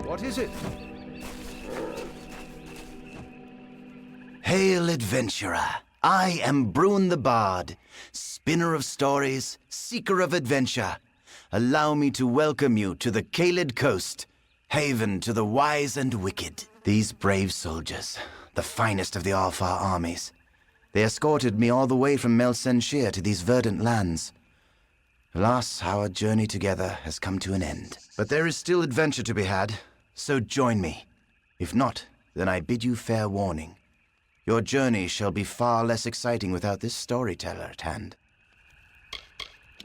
What is it? Hail, adventurer! I am Bruin the Bard, spinner of stories, seeker of adventure. Allow me to welcome you to the Caelid Coast, haven to the wise and wicked. These brave soldiers, the finest of the Alfar armies, they escorted me all the way from Melsenshir to these verdant lands. Alas, our journey together has come to an end. But there is still adventure to be had, so join me. If not, then I bid you fair warning. Your journey shall be far less exciting without this storyteller at hand.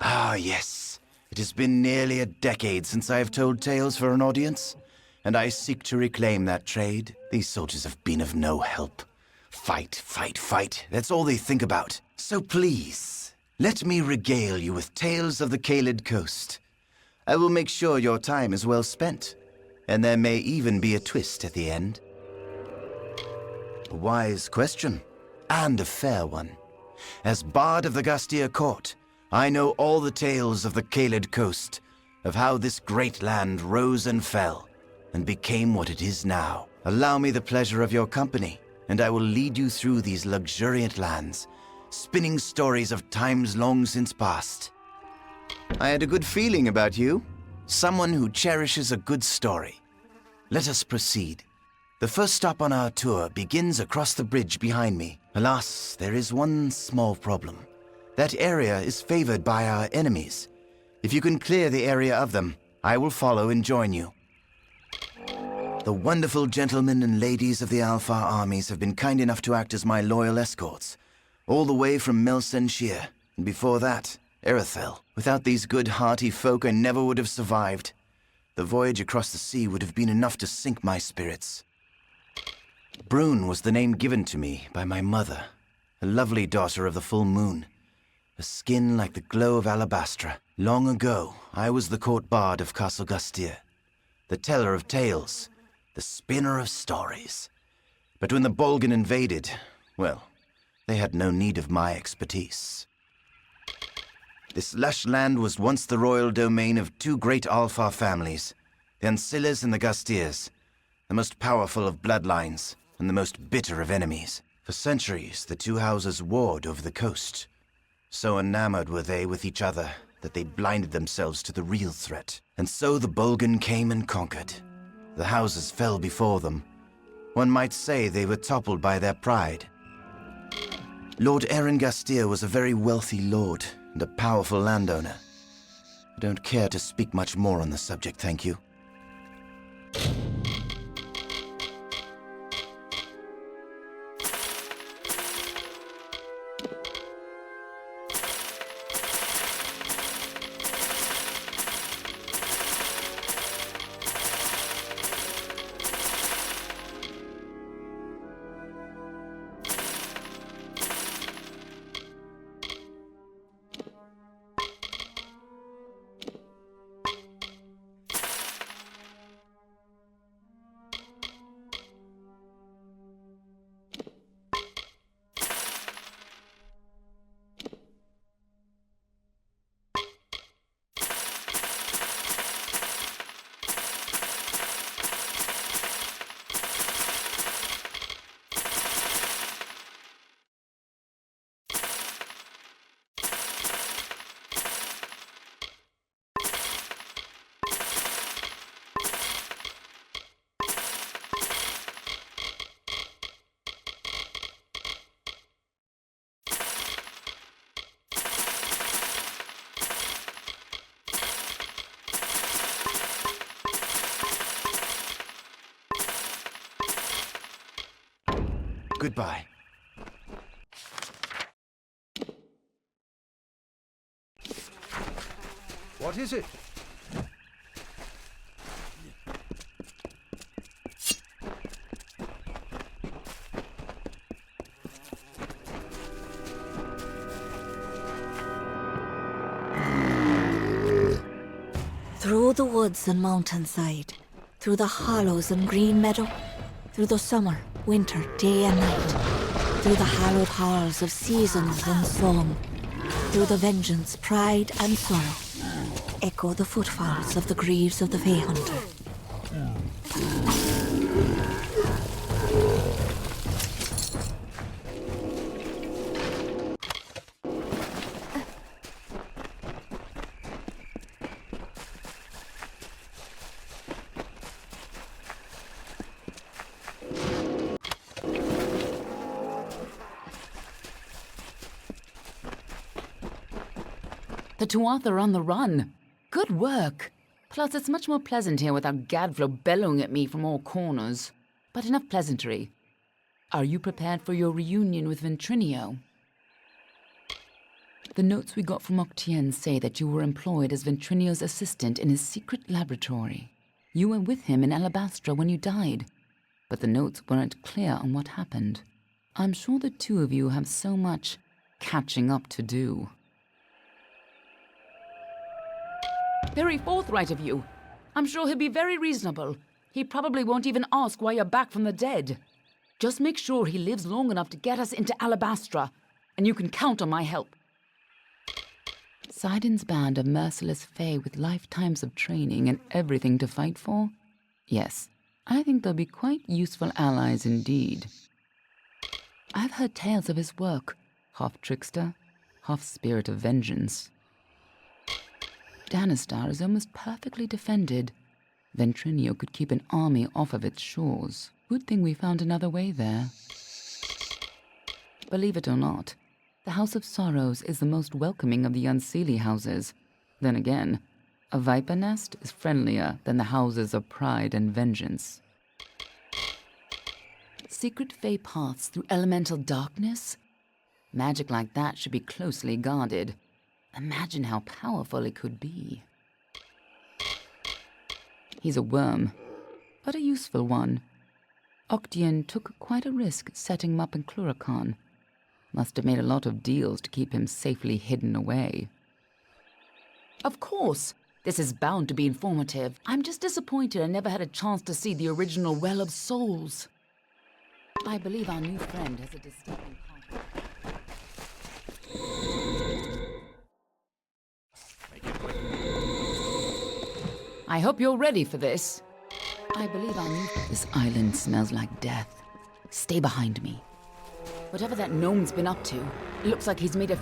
Ah, yes. It has been nearly a decade since I have told tales for an audience, and I seek to reclaim that trade. These soldiers have been of no help. Fight, fight, fight. That's all they think about. So please, let me regale you with tales of the Caelid Coast. I will make sure your time is well spent, and there may even be a twist at the end. A wise question, and a fair one. As Bard of the Gastyr court, I know all the tales of the Caelid Coast, of how this great land rose and fell, and became what it is now. Allow me the pleasure of your company, and I will lead you through these luxuriant lands, spinning stories of times long since past. I had a good feeling about you, someone who cherishes a good story. Let us proceed. The first stop on our tour begins across the bridge behind me. Alas, there is one small problem. That area is favored by our enemies. If you can clear the area of them, I will follow and join you. The wonderful gentlemen and ladies of the Alfar armies have been kind enough to act as my loyal escorts, all the way from Melsenshir, and before that, Erethel. Without these good, hearty folk, I never would have survived. The voyage across the sea would have been enough to sink my spirits. Brune was the name given to me by my mother, a lovely daughter of the full moon, a skin like the glow of alabastra. Long ago, I was the court bard of Castle Gastyr, the teller of tales, the spinner of stories. But when the Bolgan invaded, well, they had no need of my expertise. This lush land was once the royal domain of two great Alfar families, the Ancillas and the Gastyrs, the most powerful of bloodlines and the most bitter of enemies. For centuries, the two houses warred over the coast. So enamored were they with each other that they blinded themselves to the real threat. And so the Bolgan came and conquered. The houses fell before them. One might say they were toppled by their pride. Lord Aaron Gastyr was a very wealthy lord and a powerful landowner. I don't care to speak much more on the subject, thank you. Goodbye. What is it? Through the woods and mountainside, through the hollows and green meadow, through the summer, winter, day and night, through the hallowed halls of seasons and song, through the vengeance, pride and sorrow, echo the footfalls of the greaves of the Fey Hunter. The Tuatha are on the run. Good work. Plus, it's much more pleasant here without Gadflow bellowing at me from all corners. But enough pleasantry. Are you prepared for your reunion with Ventrinio? The notes we got from Octien say that you were employed as Ventrinio's assistant in his secret laboratory. You were with him in Alabastra when you died, but the notes weren't clear on what happened. I'm sure the two of you have so much catching up to do. Very forthright of you. I'm sure he'll be very reasonable. He probably won't even ask why you're back from the dead. Just make sure he lives long enough to get us into Alabastra, and you can count on my help. Sidon's band of merciless Fae with lifetimes of training and everything to fight for? Yes, I think they'll be quite useful allies indeed. I've heard tales of his work, half trickster, half spirit of vengeance. Danistar is almost perfectly defended. Ventrinio could keep an army off of its shores. Good thing we found another way there. Believe it or not, the House of Sorrows is the most welcoming of the Unseelie houses. Then again, a viper nest is friendlier than the houses of pride and vengeance. Secret Fae paths through elemental darkness? Magic like that should be closely guarded. Imagine how powerful it could be. He's a worm, but a useful one. Octien took quite a risk setting him up in Cluracan. Must have made a lot of deals to keep him safely hidden away. Of course! This is bound to be informative. I'm just disappointed I never had a chance to see the original Well of Souls. I believe our new friend has a disturbing part. I hope you're ready for this. I believe I need... This island smells like death. Stay behind me. Whatever that gnome's been up to, it looks like he's made a...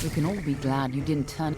We can all be glad you didn't turn...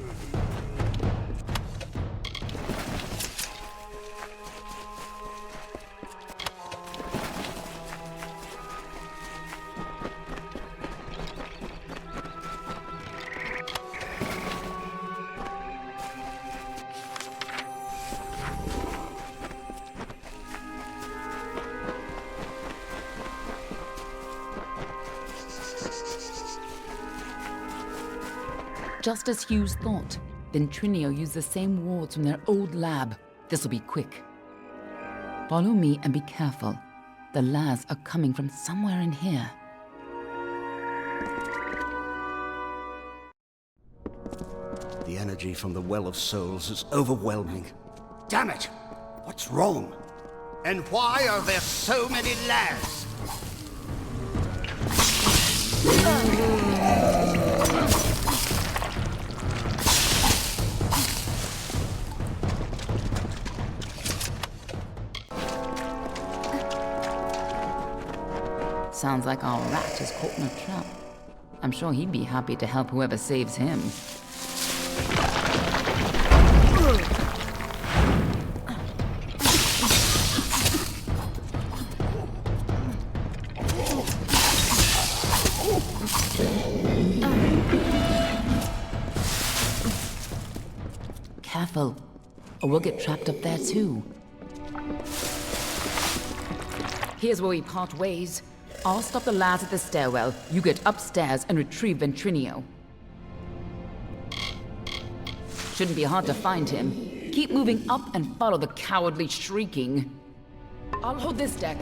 Just as Hughes thought, Ventrinio used the same wards from their old lab. This'll be quick. Follow me and be careful. The Laz are coming from somewhere in here. The energy from the Well of Souls is overwhelming. Damn it! What's wrong? And why are there so many Laz? Sounds like our rat is caught in a trap. I'm sure he'd be happy to help whoever saves him. Careful, or we'll get trapped up there too. Here's where we part ways. I'll stop the Laz at the stairwell. You get upstairs and retrieve Ventrinio. Shouldn't be hard to find him. Keep moving up and follow the cowardly shrieking. I'll hold this deck.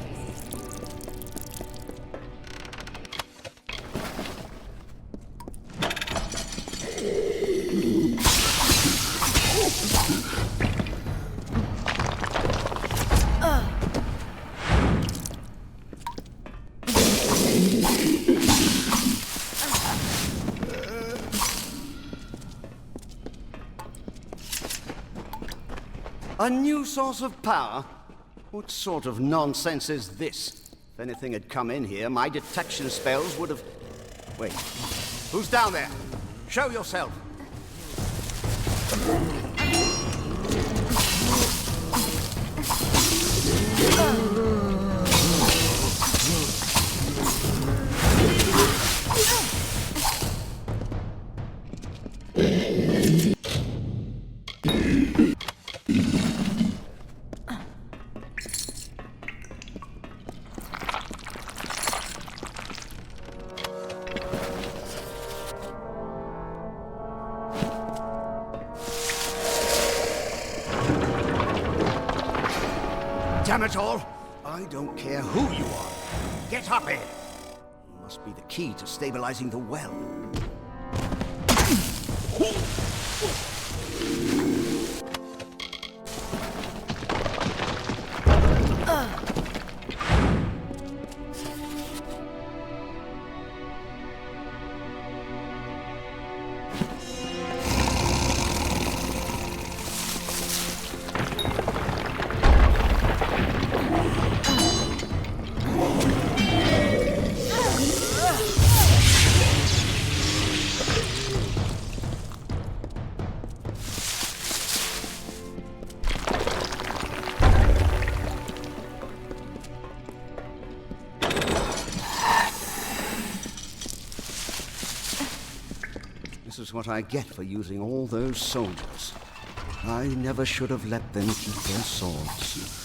A new source of power? What sort of nonsense is this? If anything had come in here, my detection spells would have... Wait. Who's down there? Show yourself. Damn it all! I don't care who you are. Get up here! You must be the key to stabilizing the well. This is what I get for using all those soldiers. I never should have let them keep their swords.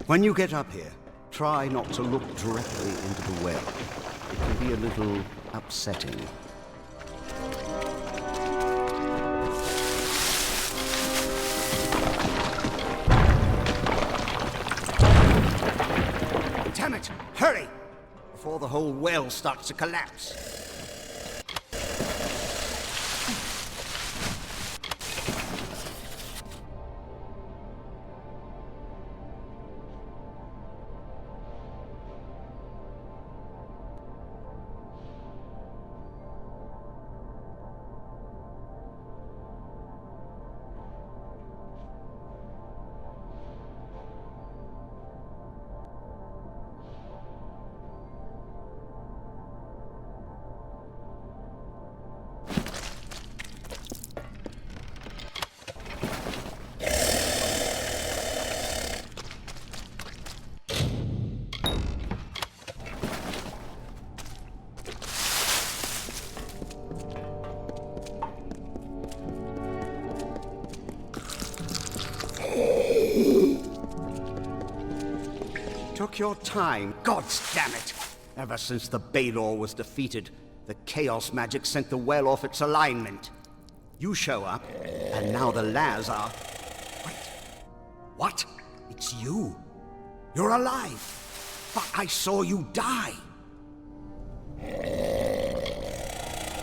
When you get up here, try not to look directly into the well. It can be a little upsetting. Damn it! Hurry! Before the whole well starts to collapse. took your time. Gods damn it! Ever since the Balor was defeated, the chaos magic sent the well off its alignment. You show up, and now the Laz are... Wait. What? It's you. You're alive. But I saw you die.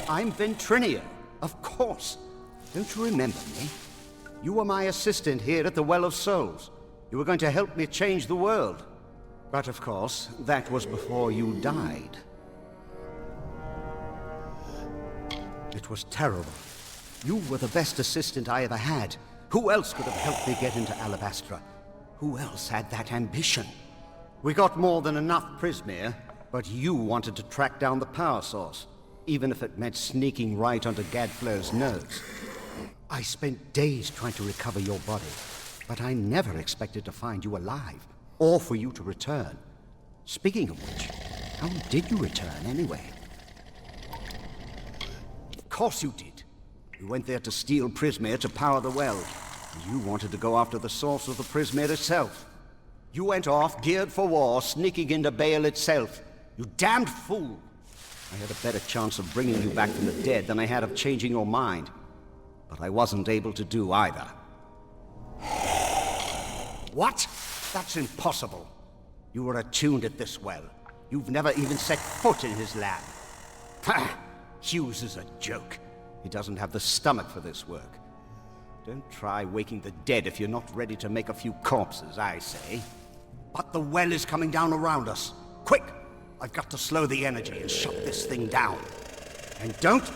I'm Ventrinio, of course. Don't you remember me? You were my assistant here at the Well of Souls. You were going to help me change the world. But of course, that was before you died. It was terrible. You were the best assistant I ever had. Who else could have helped me get into Alabastra? Who else had that ambition? We got more than enough Prismere, but you wanted to track down the power source, even if it meant sneaking right onto Gadflow's nose. I spent days trying to recover your body, but I never expected to find you alive, or for you to return. Speaking of which, how did you return anyway? Of course you did. You went there to steal Prismere to power the well. And you wanted to go after the source of the Prismere itself. You went off, geared for war, sneaking into Baal itself. You damned fool! I had a better chance of bringing you back from the dead than I had of changing your mind. But I wasn't able to do either. What? That's impossible. You were attuned at this well. You've never even set foot in his lab. Ha! Hughes is a joke. He doesn't have the stomach for this work. Don't try waking the dead if you're not ready to make a few corpses, I say. But the well is coming down around us. Quick! I've got to slow the energy and shut this thing down. And don't...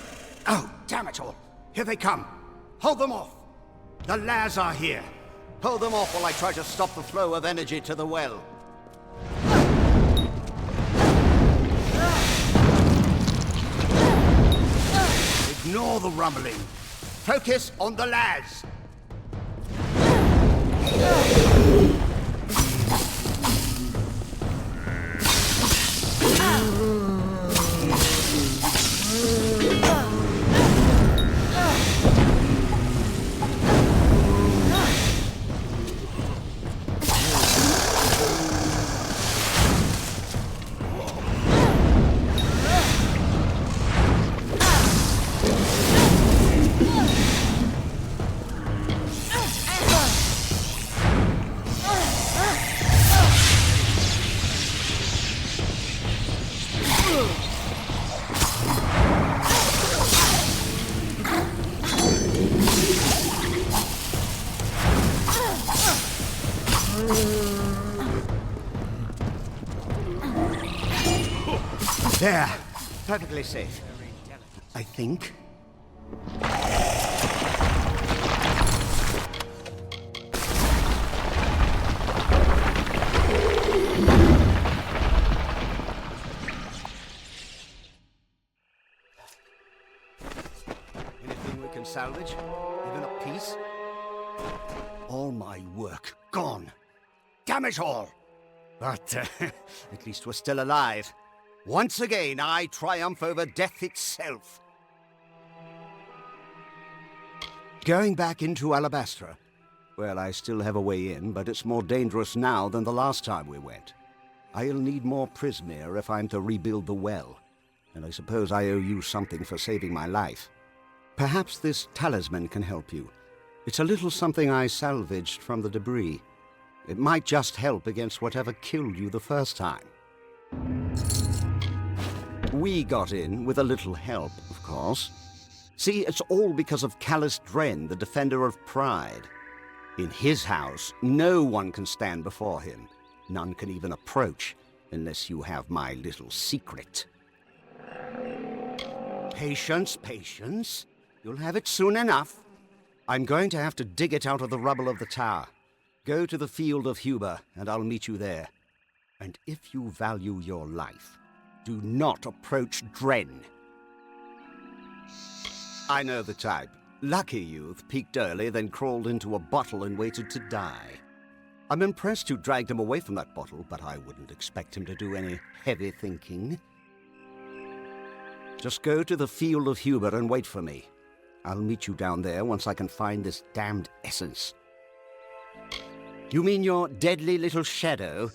Oh, damn it all! Here they come! Hold them off! The Laz are here! Hold them off while I try to stop the flow of energy to the well. Ignore the rumbling. Focus on the Laz. There. Perfectly safe. I think. Anything we can salvage? Even a piece? All my work gone. Damn it all! But at least we're still alive. Once again, I triumph over death itself. Going back into Alabastra. Well, I still have a way in, but it's more dangerous now than the last time we went. I'll need more Prismere if I'm to rebuild the well. And I suppose I owe you something for saving my life. Perhaps this talisman can help you. It's a little something I salvaged from the debris. It might just help against whatever killed you the first time. We got in with a little help, of course. See, it's all because of Callus Dren, the defender of pride. In his house, no one can stand before him. None can even approach, unless you have my little secret. Patience, patience. You'll have it soon enough. I'm going to have to dig it out of the rubble of the tower. Go to the field of Huber, and I'll meet you there. And if you value your life, do not approach Dren. I know the type. Lucky youth, peaked early, then crawled into a bottle and waited to die. I'm impressed you dragged him away from that bottle, but I wouldn't expect him to do any heavy thinking. Just go to the field of Huber and wait for me. I'll meet you down there once I can find this damned essence. You mean your deadly little shadow?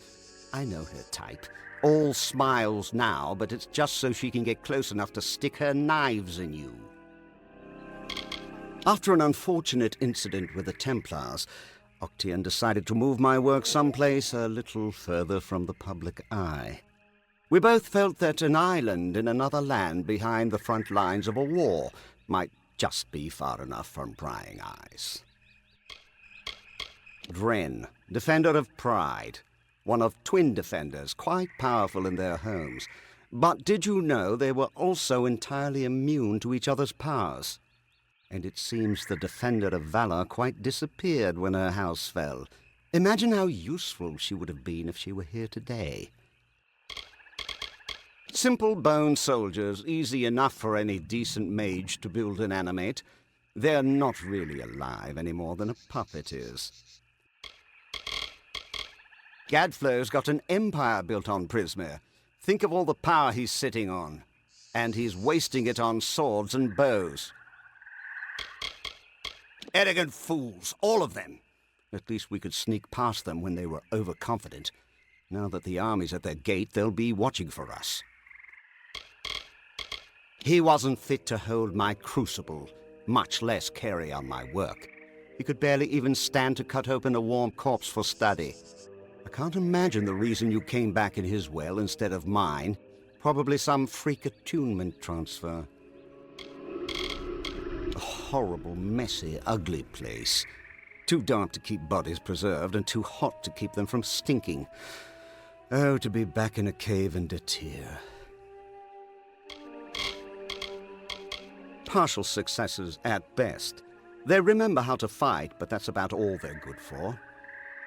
I know her type. All smiles now, but it's just so she can get close enough to stick her knives in you. After an unfortunate incident with the Templars, Octian decided to move my work someplace a little further from the public eye. We both felt that an island in another land behind the front lines of a war might just be far enough from prying eyes. Dren, defender of pride. One of twin defenders, quite powerful in their homes. But did you know they were also entirely immune to each other's powers? And it seems the defender of valor quite disappeared when her house fell. Imagine how useful she would have been if she were here today. Simple bone soldiers, easy enough for any decent mage to build and animate. They're not really alive any more than a puppet is. Gadflow's got an empire built on Prismere. Think of all the power he's sitting on. And he's wasting it on swords and bows. Arrogant fools, all of them. At least we could sneak past them when they were overconfident. Now that the army's at their gate, they'll be watching for us. He wasn't fit to hold my crucible, much less carry on my work. He could barely even stand to cut open a warm corpse for study. I can't imagine the reason you came back in his well instead of mine. Probably some freak attunement transfer. A horrible, messy, ugly place. Too dark to keep bodies preserved and too hot to keep them from stinking. Oh, to be back in a cave in Gastyr. Partial successes at best. They remember how to fight, but that's about all they're good for.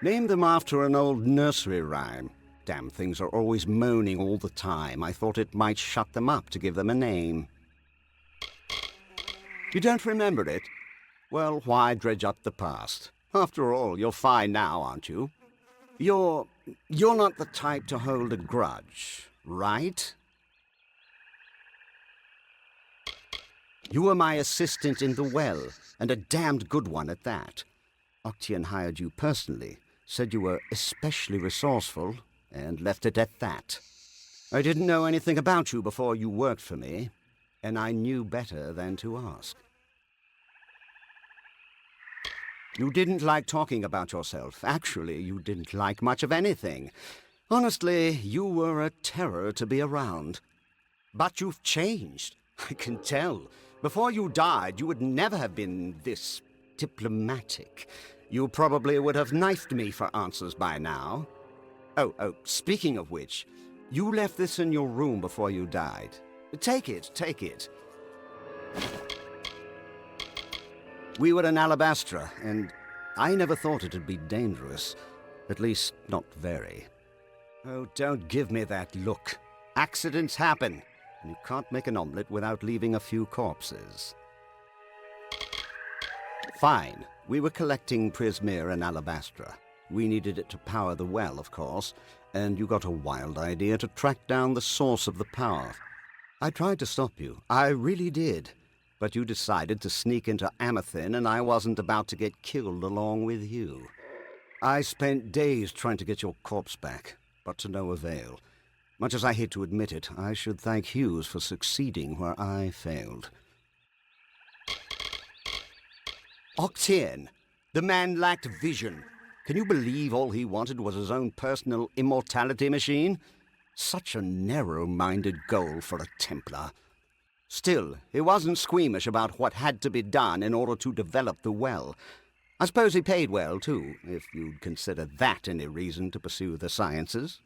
Named them after an old nursery rhyme. Damn things are always moaning all the time. I thought it might shut them up to give them a name. You don't remember it? Well, why dredge up the past? After all, you're fine now, aren't you? You're not the type to hold a grudge, right? You were my assistant in the well, and a damned good one at that. Octian hired you personally, said you were especially resourceful, and left it at that. I didn't know anything about you before you worked for me, and I knew better than to ask. You didn't like talking about yourself. Actually, you didn't like much of anything. Honestly, you were a terror to be around. But you've changed. I can tell. Before you died, you would never have been this diplomatic. You probably would have knifed me for answers by now. Oh, speaking of which, you left this in your room before you died. Take it. We were in Alabastra, and I never thought it'd be dangerous. At least, not very. Oh, don't give me that look. Accidents happen, and you can't make an omelette without leaving a few corpses. Fine. We were collecting Prismere and Alabastra. We needed it to power the well, of course, and you got a wild idea to track down the source of the power. I tried to stop you. I really did. But you decided to sneak into Amethyst, and I wasn't about to get killed along with you. I spent days trying to get your corpse back, but to no avail. Much as I hate to admit it, I should thank Hughes for succeeding where I failed. Octian, the man lacked vision. Can you believe all he wanted was his own personal immortality machine? Such a narrow-minded goal for a Templar. Still, he wasn't squeamish about what had to be done in order to develop the well. I suppose he paid well, too, if you'd consider that any reason to pursue the sciences.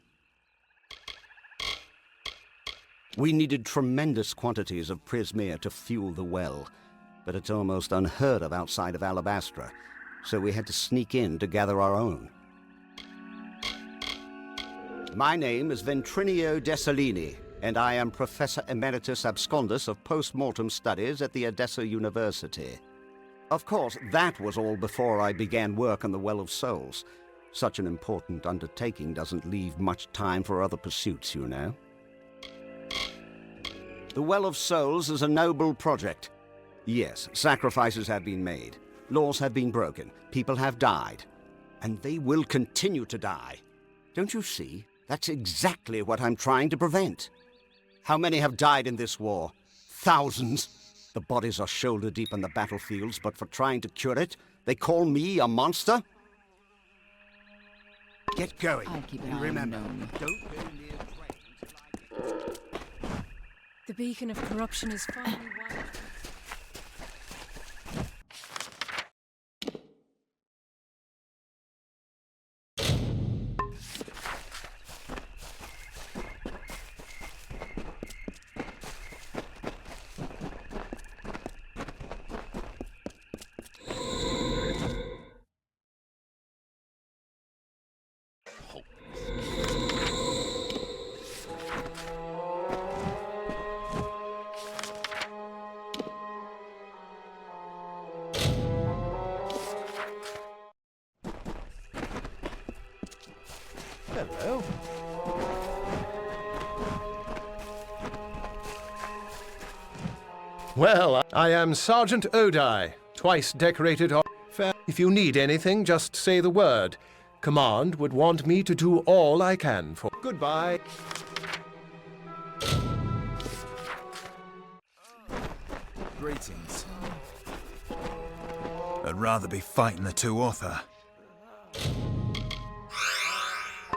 We needed tremendous quantities of Prismere to fuel the well, but it's almost unheard of outside of Alabastra, so we had to sneak in to gather our own. My name is Ventrinio Dessalini, and I am Professor Emeritus Abscondus of Post-Mortem Studies at the Odessa University. Of course, that was all before I began work on the Well of Souls. Such an important undertaking doesn't leave much time for other pursuits, you know. The Well of Souls is a noble project. Yes, sacrifices have been made. Laws have been broken. People have died. And they will continue to die. Don't you see? That's exactly what I'm trying to prevent. How many have died in this war? Thousands. The bodies are shoulder deep in the battlefields, but for trying to cure it, they call me a monster? Get going. I'll keep an And eye on remember, Gnome. don't go near trains till I get... The beacon of corruption is finally wide. Hello. Well, I am Sergeant Odai, twice decorated officer. If you need anything, just say the word. Command would want me to do all I can for. Goodbye. Greetings. I'd rather be fighting the two author.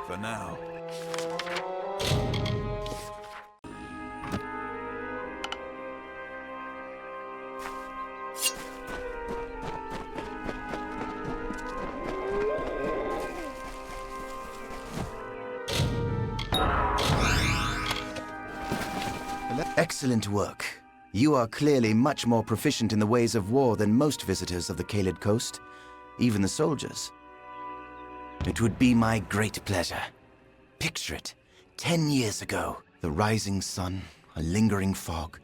For now. Excellent work. You are clearly much more proficient in the ways of war than most visitors of the Kaled Coast, even the soldiers. It would be my great pleasure. Picture it, 10 years ago, the rising sun, a lingering fog.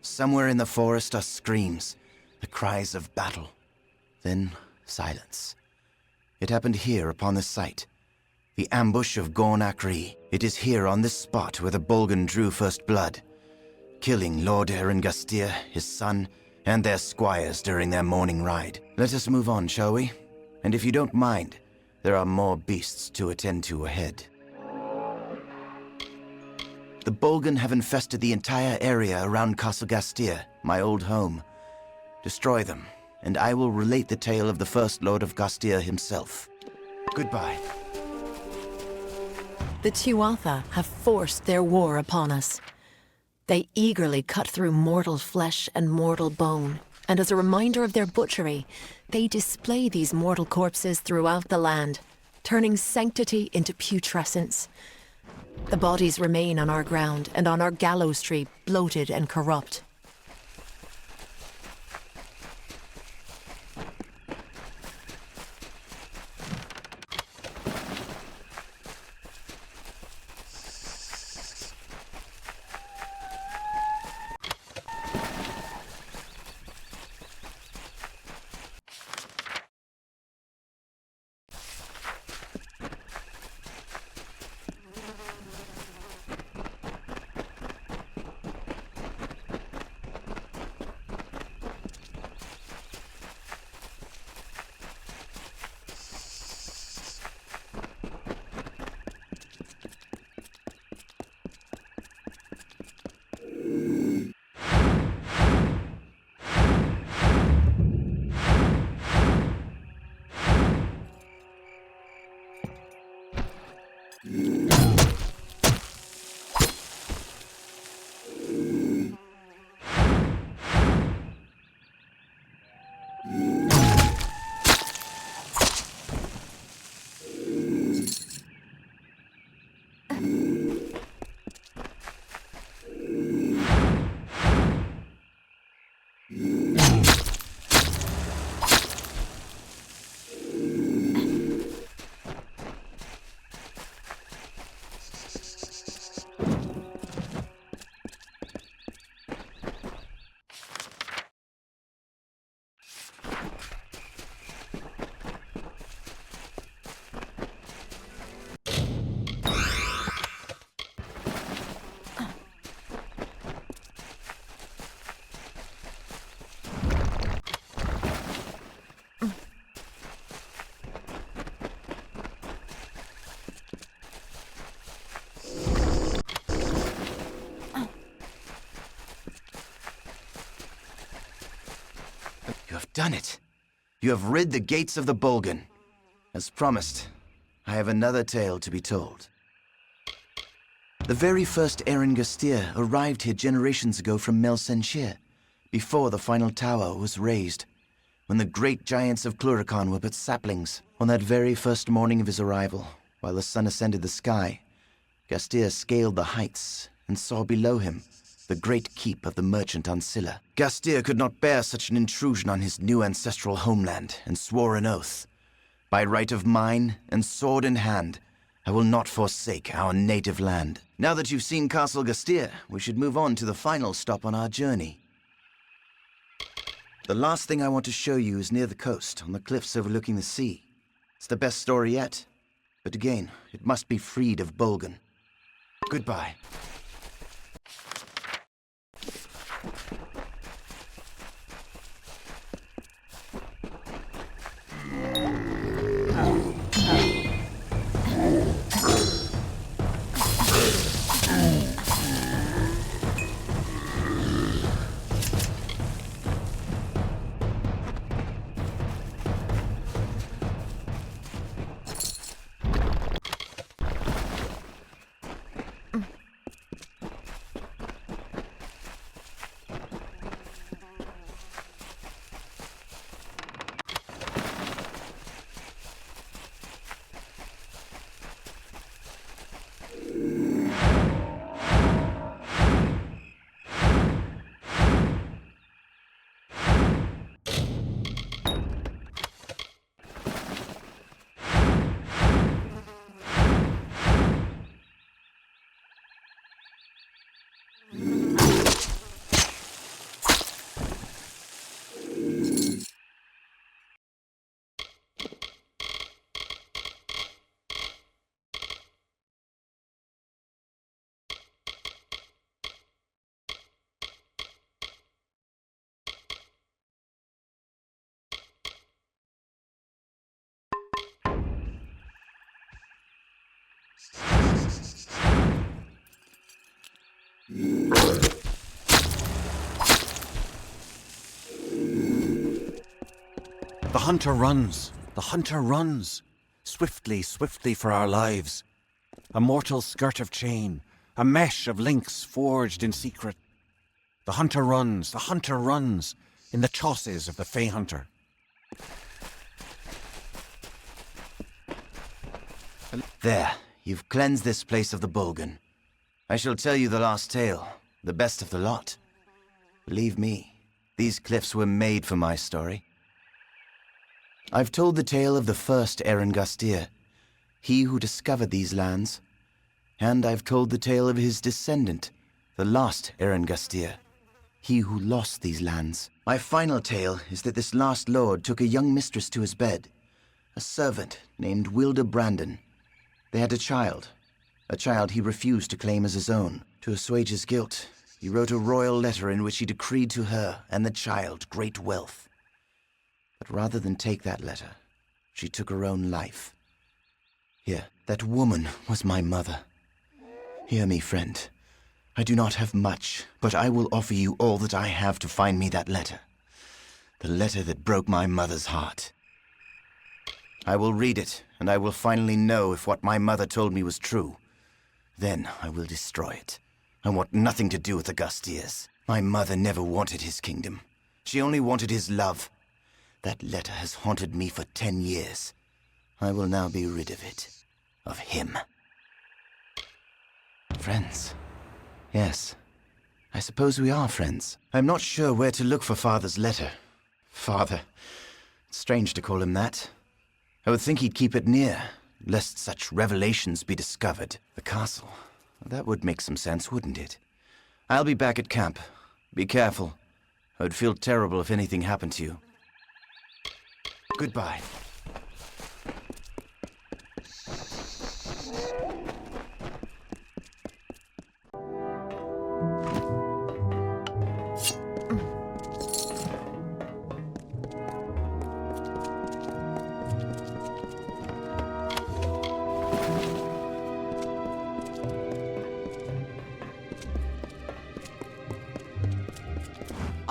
Somewhere in the forest are screams, the cries of battle. Then silence. It happened here upon this site. The ambush of Gorn Akri. It is here on this spot where the Bolgan drew first blood, killing Lord Aaron Gastyr, his son, and their squires during their morning ride. Let us move on, shall we? And if you don't mind, there are more beasts to attend to ahead. The Bolgan have infested the entire area around Castle Gastyr, my old home. Destroy them, and I will relate the tale of the first Lord of Gastyr himself. Goodbye. The Tuatha have forced their war upon us. They eagerly cut through mortal flesh and mortal bone, and as a reminder of their butchery, they display these mortal corpses throughout the land, turning sanctity into putrescence. The bodies remain on our ground and on our gallows tree, bloated and corrupt. You have done it. You have rid the gates of the Bolgan. As promised, I have another tale to be told. The very first Eren Gastyr arrived here generations ago from Mel Senshir, before the final tower was raised, when the great giants of Cluracan were but saplings. On that very first morning of his arrival, while the sun ascended the sky, Gastyr scaled the heights and saw below him the great keep of the merchant Ancilla. Gastyr could not bear such an intrusion on his new ancestral homeland, and swore an oath. By right of mine and sword in hand, I will not forsake our native land. Now that you've seen Castle Gastyr, we should move on to the final stop on our journey. The last thing I want to show you is near the coast, on the cliffs overlooking the sea. It's the best story yet, but again, it must be freed of Bolgan. Goodbye. The hunter runs. The hunter runs. Swiftly, swiftly for our lives. A mortal skirt of chain. A mesh of links forged in secret. The hunter runs. The hunter runs. In the chausses of the Fey Hunter. There, you've cleansed this place of the Bolgan. I shall tell you the last tale, the best of the lot. Believe me, these cliffs were made for my story. I've told the tale of the first Eren Gastyr, he who discovered these lands. And I've told the tale of his descendant, the last Eren Gastyr, he who lost these lands. My final tale is that this last lord took a young mistress to his bed, a servant named Wilda Brandon. They had a child he refused to claim as his own. To assuage his guilt, he wrote a royal letter in which he decreed to her and the child great wealth. But rather than take that letter, she took her own life. Here, that woman was my mother. Hear me, friend. I do not have much, but I will offer you all that I have to find me that letter. The letter that broke my mother's heart. I will read it, and I will finally know if what my mother told me was true. Then I will destroy it. I want nothing to do with the Gastyrs. My mother never wanted his kingdom. She only wanted his love. That letter has haunted me for 10 years. I will now be rid of it. Of him. Friends. Yes. I suppose we are friends. I'm not sure where to look for Father's letter. Father. It's strange to call him that. I would think he'd keep it near, lest such revelations be discovered. The castle. That would make some sense, wouldn't it? I'll be back at camp. Be careful. I would feel terrible if anything happened to you. Goodbye.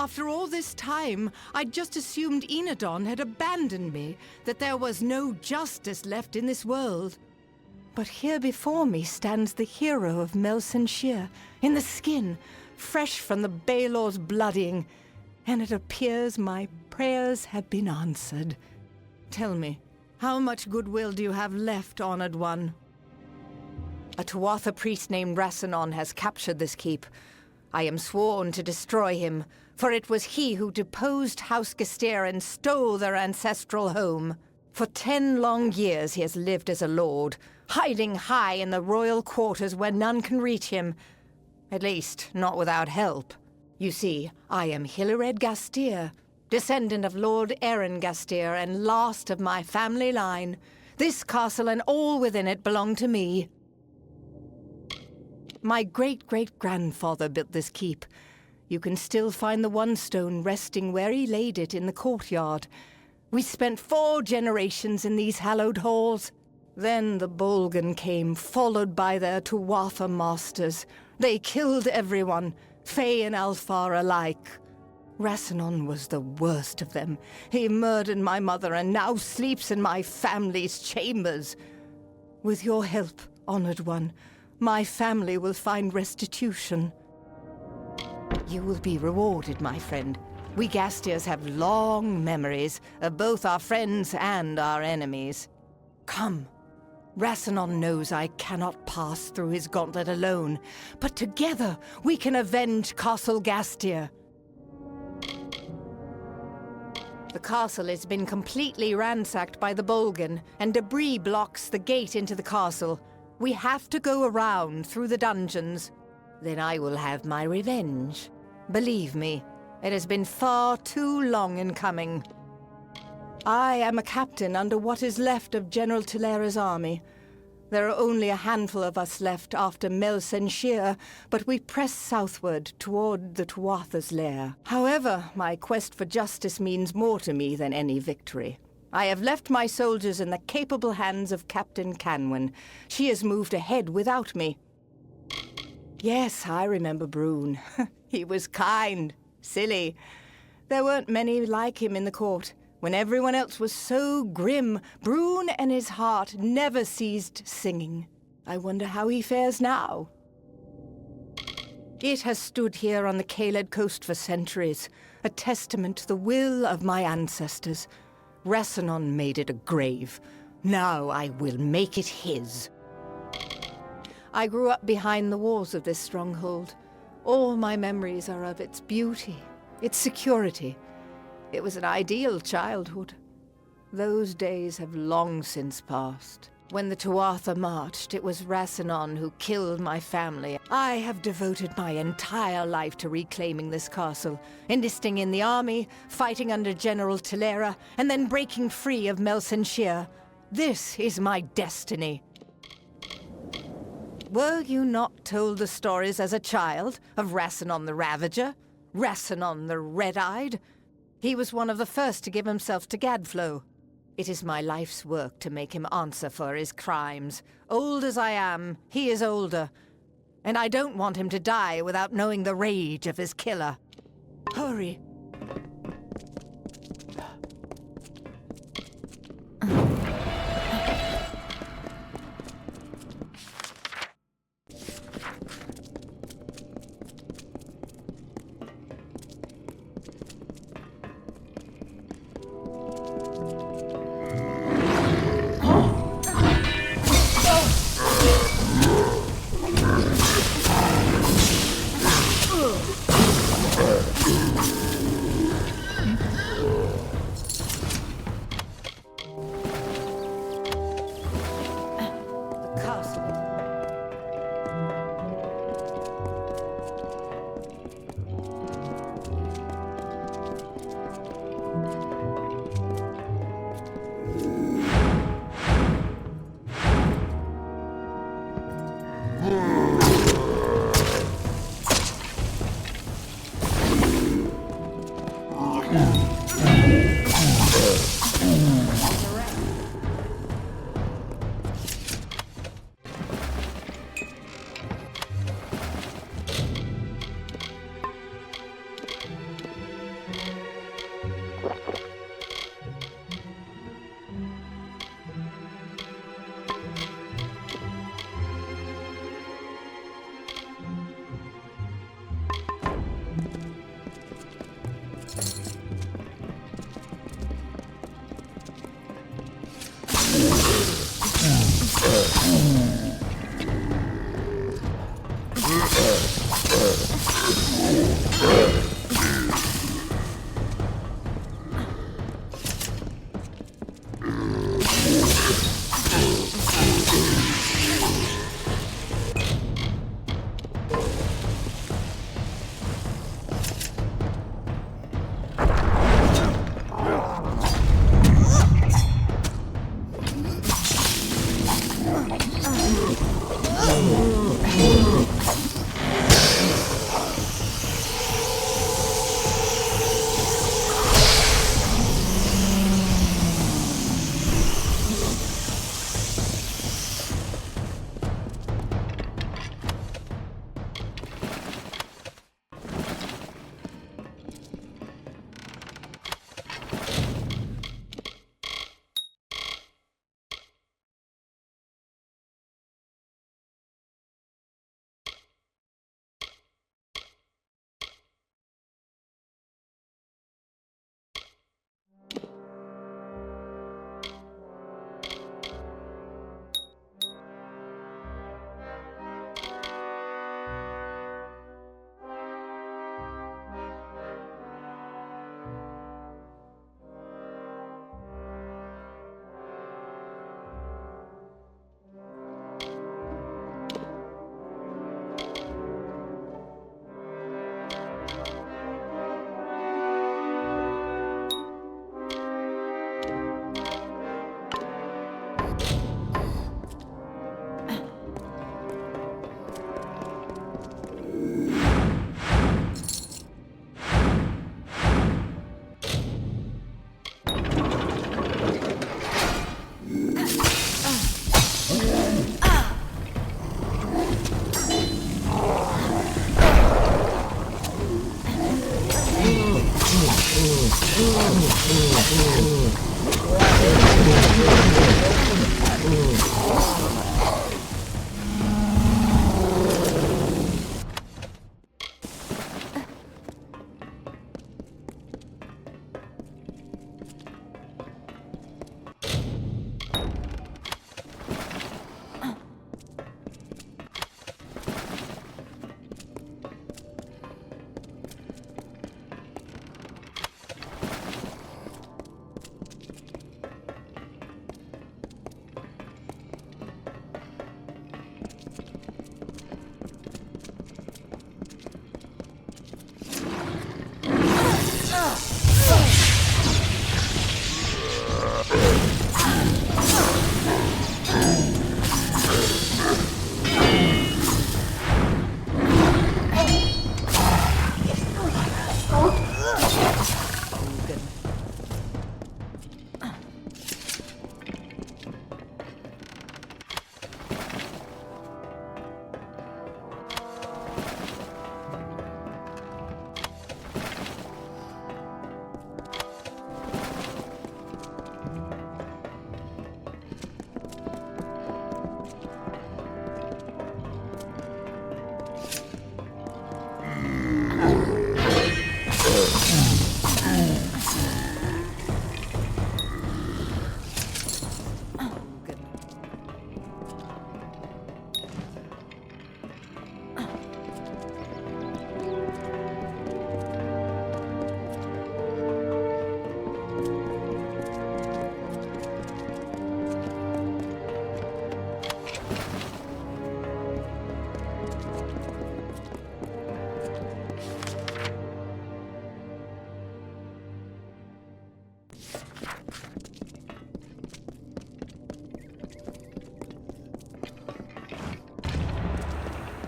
After all this time, I'd just assumed Enadon had abandoned me, that there was no justice left in this world. But here before me stands the hero of Melsenshire, in the skin, fresh from the Baelor's bloodying, and it appears my prayers have been answered. Tell me, how much goodwill do you have left, honored one? A Tuatha priest named Rassanon has captured this keep. I am sworn to destroy him, for it was he who deposed House Gastyr and stole their ancestral home. For 10 long years he has lived as a lord, hiding high in the royal quarters where none can reach him. At least, not without help. You see, I am Hilared Gastyr, descendant of Lord Aaron Gastyr and last of my family line. This castle and all within it belong to me. My great-great-grandfather built this keep. You can still find the one stone resting where he laid it in the courtyard. We spent 4 generations in these hallowed halls. Then the Bolgan came, followed by their Tuatha masters. They killed everyone, Fae and Alfar alike. Rassanon was the worst of them. He murdered my mother and now sleeps in my family's chambers. With your help, honored one, my family will find restitution. You will be rewarded, my friend. We Gastyrs have long memories of both our friends and our enemies. Come. Rassanon knows I cannot pass through his gauntlet alone, but together we can avenge Castle Gastyr. The castle has been completely ransacked by the Bolgan, and debris blocks the gate into the castle. We have to go around through the dungeons. Then I will have my revenge. Believe me, it has been far too long in coming. I am a captain under what is left of General Tilera's army. There are only a handful of us left after Melsenshire, but we press southward toward the Tuatha's lair. However, my quest for justice means more to me than any victory. I have left my soldiers in the capable hands of Captain Canwyn. She has moved ahead without me. Yes, I remember Brune. He was kind, silly. There weren't many like him in the court. When everyone else was so grim, Brune and his heart never ceased singing. I wonder how he fares now. It has stood here on the Caelid coast for centuries, a testament to the will of my ancestors. Rassanon made it a grave. Now I will make it his. I grew up behind the walls of this stronghold. All my memories are of its beauty, its security. It was an ideal childhood. Those days have long since passed. When the Tuatha marched, it was Rassanon who killed my family. I have devoted my entire life to reclaiming this castle, enlisting in the army, fighting under General Tilera, and then breaking free of Melsenshire. This is my destiny. Were you not told the stories as a child of Rassanon the Ravager? Rassanon the Red-Eyed? He was one of the first to give himself to Gadflow. It is my life's work to make him answer for his crimes. Old as I am, he is older. And I don't want him to die without knowing the rage of his killer. Hurry.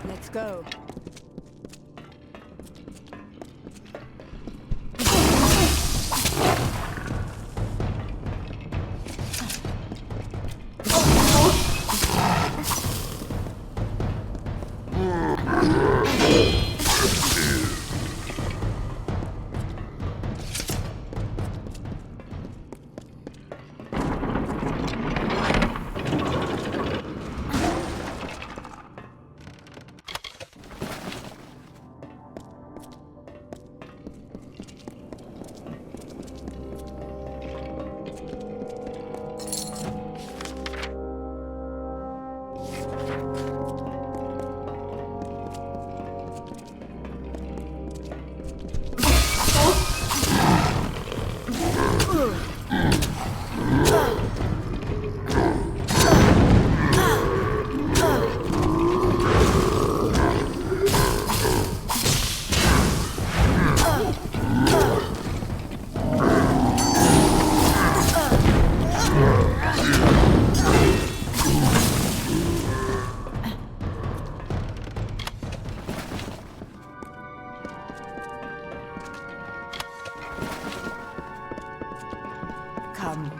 Let's go. Come.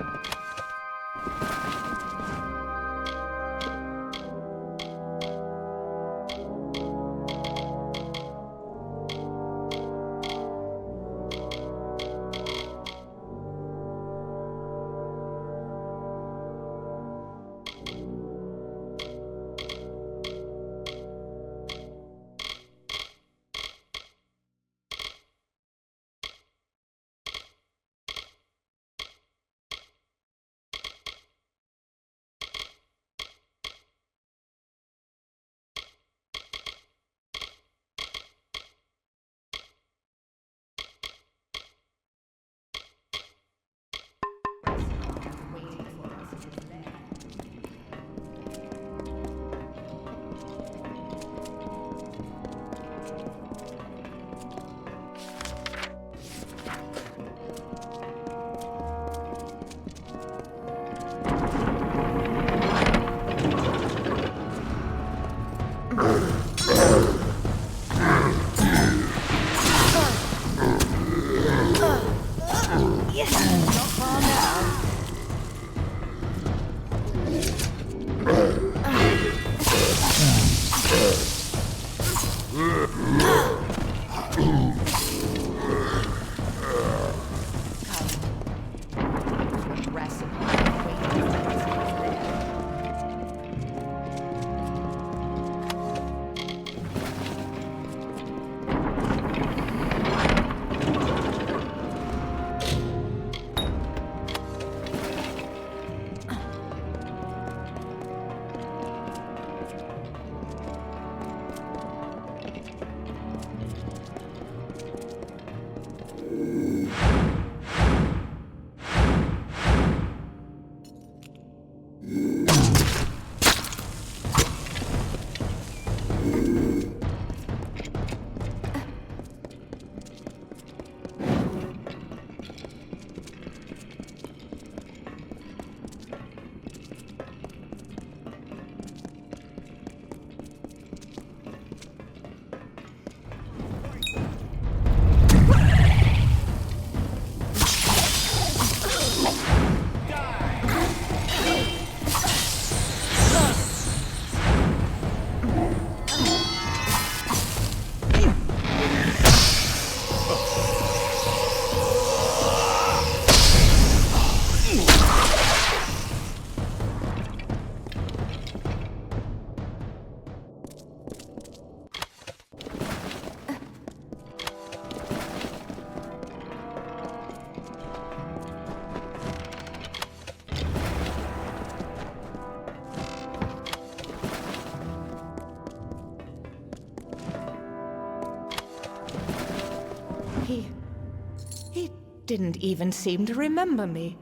He didn't even seem to remember me.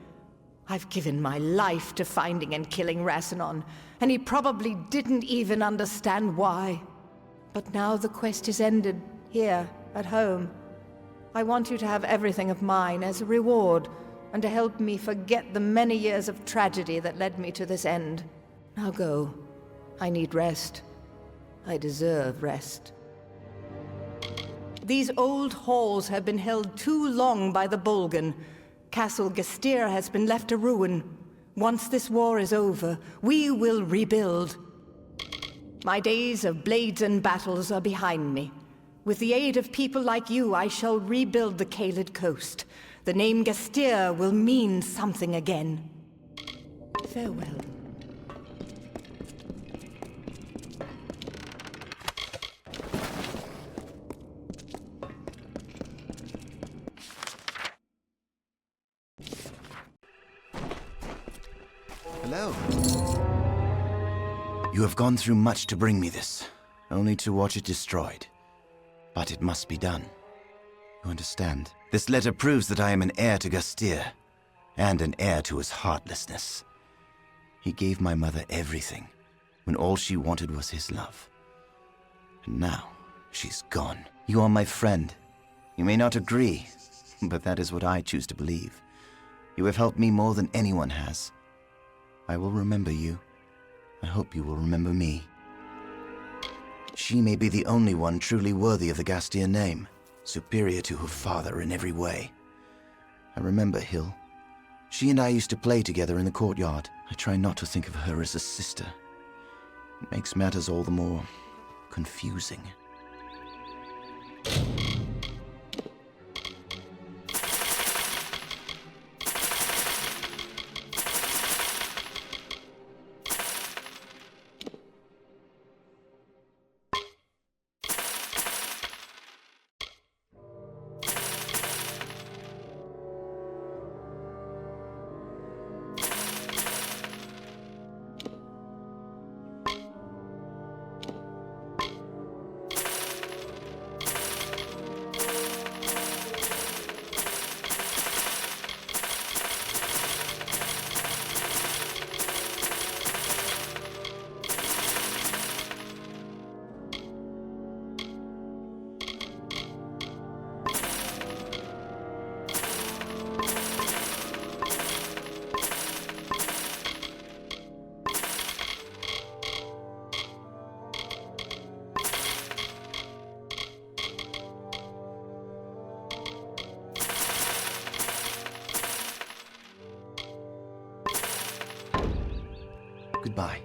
I've given my life to finding and killing Rassilon, and he probably didn't even understand why. But now the quest is ended, here, at home. I want you to have everything of mine as a reward, and to help me forget the many years of tragedy that led me to this end. Now go. I need rest. I deserve rest. These old halls have been held too long by the Bolgan. Castle Gastyr has been left a ruin. Once this war is over, we will rebuild. My days of blades and battles are behind me. With the aid of people like you, I shall rebuild the Caelid coast. The name Gastyr will mean something again. Farewell. Hello. You have gone through much to bring me this, only to watch it destroyed. But it must be done. You understand? This letter proves that I am an heir to Gastyr. and an heir to his heartlessness. He gave my mother everything, when all she wanted was his love. And now, she's gone. You are my friend. You may not agree, but that is what I choose to believe. You have helped me more than anyone has. I will remember you. I hope you will remember me. She may be the only one truly worthy of the Gastyr name, superior to her father in every way. I remember Hill. She and I used to play together in the courtyard. I try not to think of her as a sister. It makes matters all the more confusing. Goodbye.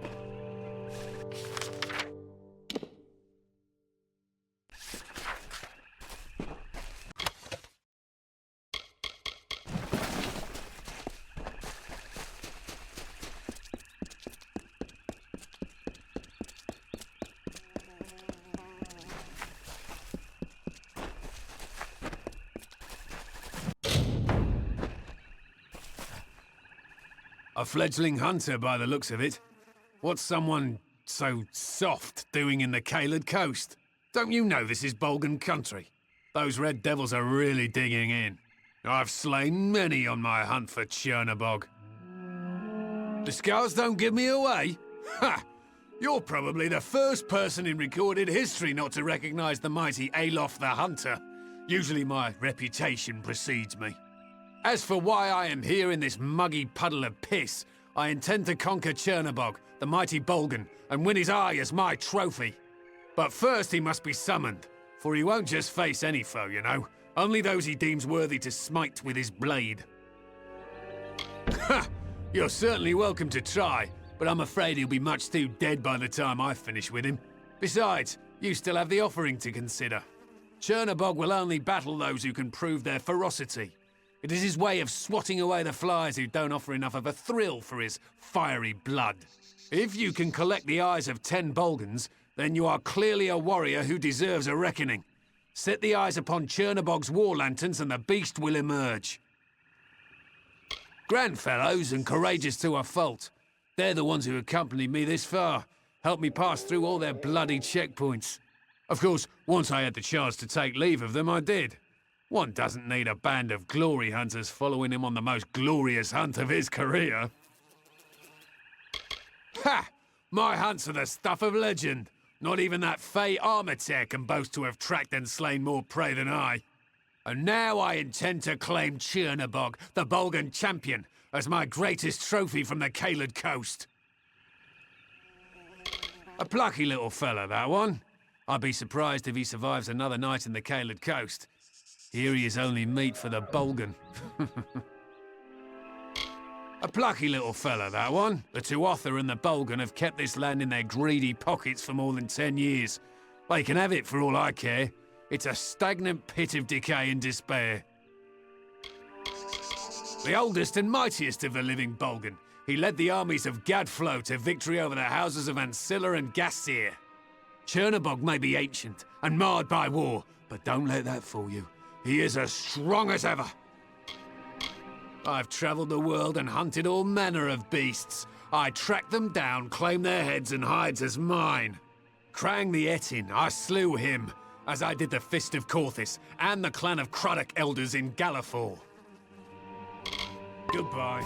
A fledgling hunter by the looks of it. What's someone so soft doing in the Caelid coast? Don't you know this is Bolgan country? Those red devils are really digging in. I've slain many on my hunt for Chernabog. The scars don't give me away? Ha! You're probably the first person in recorded history not to recognize the mighty Alof the Hunter. Usually my reputation precedes me. As for why I am here in this muggy puddle of piss, I intend to conquer Chernabog, the mighty Bolgan, and win his eye as my trophy. But first he must be summoned, for he won't just face any foe, you know. Only those he deems worthy to smite with his blade. Ha! You're certainly welcome to try, but I'm afraid he'll be much too dead by the time I finish with him. Besides, you still have the offering to consider. Chernabog will only battle those who can prove their ferocity. It is his way of swatting away the flies who don't offer enough of a thrill for his fiery blood. If you can collect the eyes of 10 Bolgans, then you are clearly a warrior who deserves a reckoning. Set the eyes upon Chernabog's war lanterns and the beast will emerge. Grand fellows and courageous to a fault. They're the ones who accompanied me this far, helped me pass through all their bloody checkpoints. Of course, once I had the chance to take leave of them, I did. One doesn't need a band of glory hunters following him on the most glorious hunt of his career. Ha! My hunts are the stuff of legend. Not even that fey armor-tear can boast to have tracked and slain more prey than I. And now I intend to claim Chernabog, the Bolgan champion, as my greatest trophy from the Caelid coast. A plucky little fella, that one. I'd be surprised if he survives another night in the Caelid coast. Here he is only meat for the Bolgan. A plucky little fella, that one. The Tuatha and the Bolgan have kept this land in their greedy pockets for more than 10 years. They can have it for all I care. It's a stagnant pit of decay and despair. The oldest and mightiest of the living Bolgan, he led the armies of Gadflo to victory over the houses of Ancilla and Gastyr. Chernabog may be ancient and marred by war, but don't let that fool you. He is as strong as ever. I've traveled the world and hunted all manner of beasts. I tracked them down, claimed their heads and hides as mine. Krang the Etin, I slew him, as I did the Fist of Corthis and the clan of Craddock elders in Gallifall. Goodbye.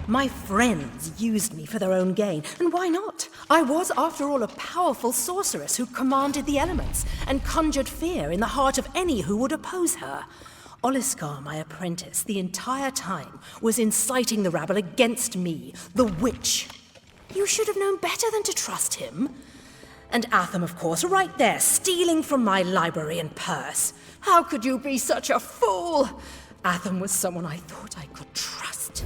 My friends used me for their own gain, and why not? I was, after all, a powerful sorceress who commanded the elements and conjured fear in the heart of any who would oppose her. Oliskar, my apprentice, the entire time was inciting the rabble against me, the witch. You should have known better than to trust him. And Atham, of course, right there, stealing from my library and purse. How could you be such a fool? Atham was someone I thought I could trust.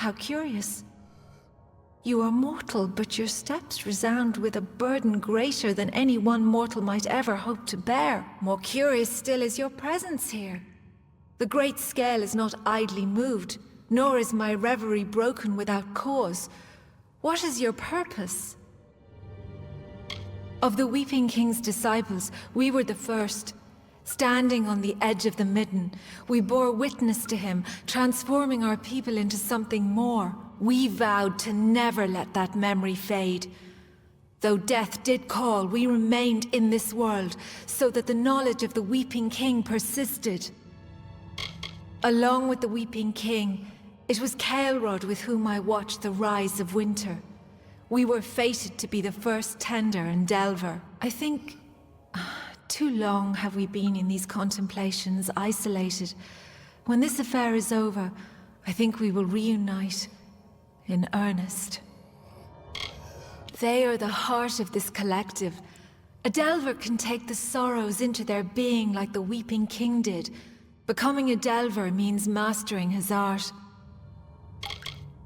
How curious. You are mortal, but your steps resound with a burden greater than any one mortal might ever hope to bear. More curious still is your presence here. The great scale is not idly moved, nor is my reverie broken without cause. What is your purpose? Of the Weeping King's disciples, we were the first. Standing on the edge of the midden, we bore witness to him, transforming our people into something more. We vowed to never let that memory fade. Though death did call, we remained in this world, so that the knowledge of the Weeping King persisted. Along with the Weeping King, it was Caelrod with whom I watched the rise of winter. We were fated to be the first tender and delver. I think too long have we been in these contemplations, isolated. When this affair is over, I think we will reunite in earnest. They are the heart of this collective. A delver can take the sorrows into their being like the Weeping King did. Becoming a delver means mastering his art.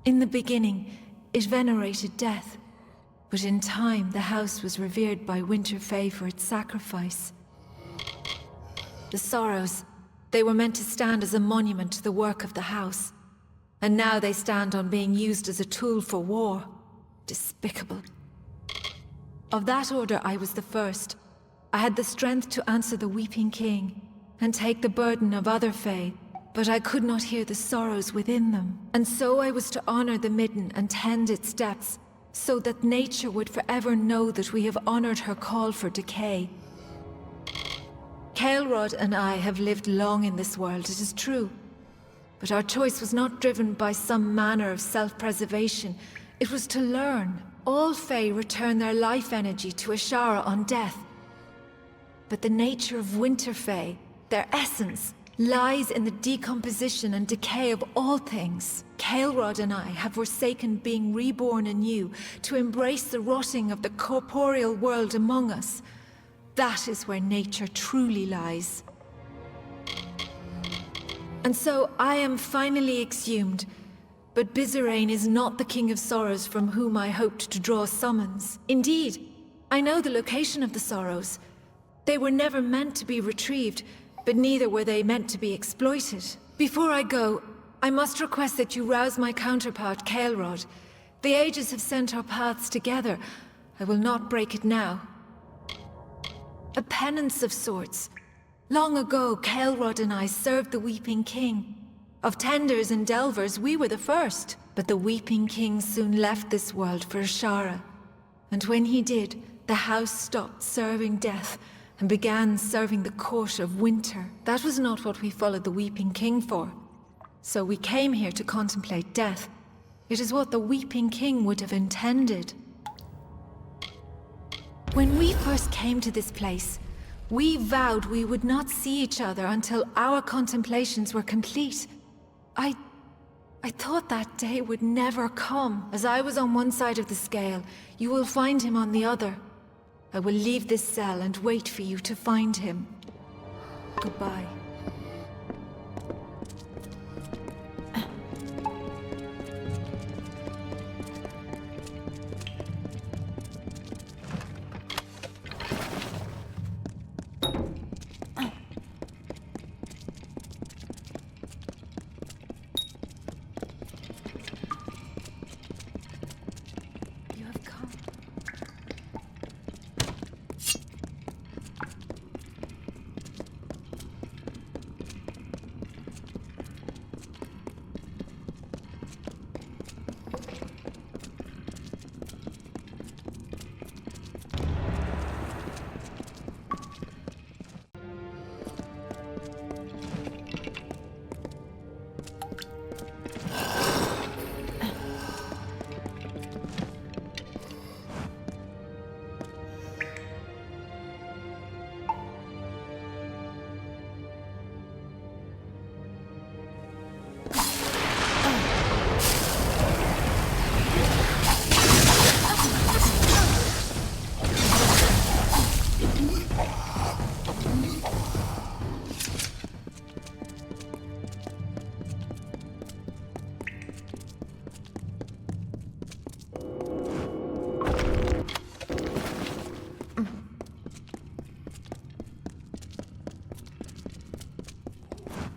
In the beginning, it venerated death. But in time, the house was revered by Winterfey for its sacrifice. The sorrows, they were meant to stand as a monument to the work of the house. And now they stand on being used as a tool for war. Despicable. Of that order, I was the first. I had the strength to answer the Weeping King and take the burden of other Fae, but I could not hear the sorrows within them. And so I was to honor the midden and tend its depths, so that nature would forever know that we have honored her call for decay. Caelrod and I have lived long in this world, it is true. But our choice was not driven by some manner of self-preservation. It was to learn. All Fae return their life energy to Ashara on death. But the nature of Winterfey, their essence, lies in the decomposition and decay of all things. Caelrod and I have forsaken being reborn anew to embrace the rotting of the corporeal world among us. That is where nature truly lies. And so I am finally exhumed, but Bizarane is not the King of Sorrows from whom I hoped to draw summons. Indeed, I know the location of the Sorrows. They were never meant to be retrieved, but neither were they meant to be exploited. Before I go, I must request that you rouse my counterpart, Caelrod. The ages have sent our paths together. I will not break it now. A penance of sorts. Long ago, Caelrod and I served the Weeping King. Of tenders and delvers, we were the first. But the Weeping King soon left this world for Ashara. And when he did, the house stopped serving death and began serving the court of winter. That was not what we followed the Weeping King for. So we came here to contemplate death. It is what the Weeping King would have intended. When we first came to this place, we vowed we would not see each other until our contemplations were complete. I thought that day would never come. As I was on one side of the scale, you will find him on the other. I will leave this cell and wait for you to find him. Goodbye.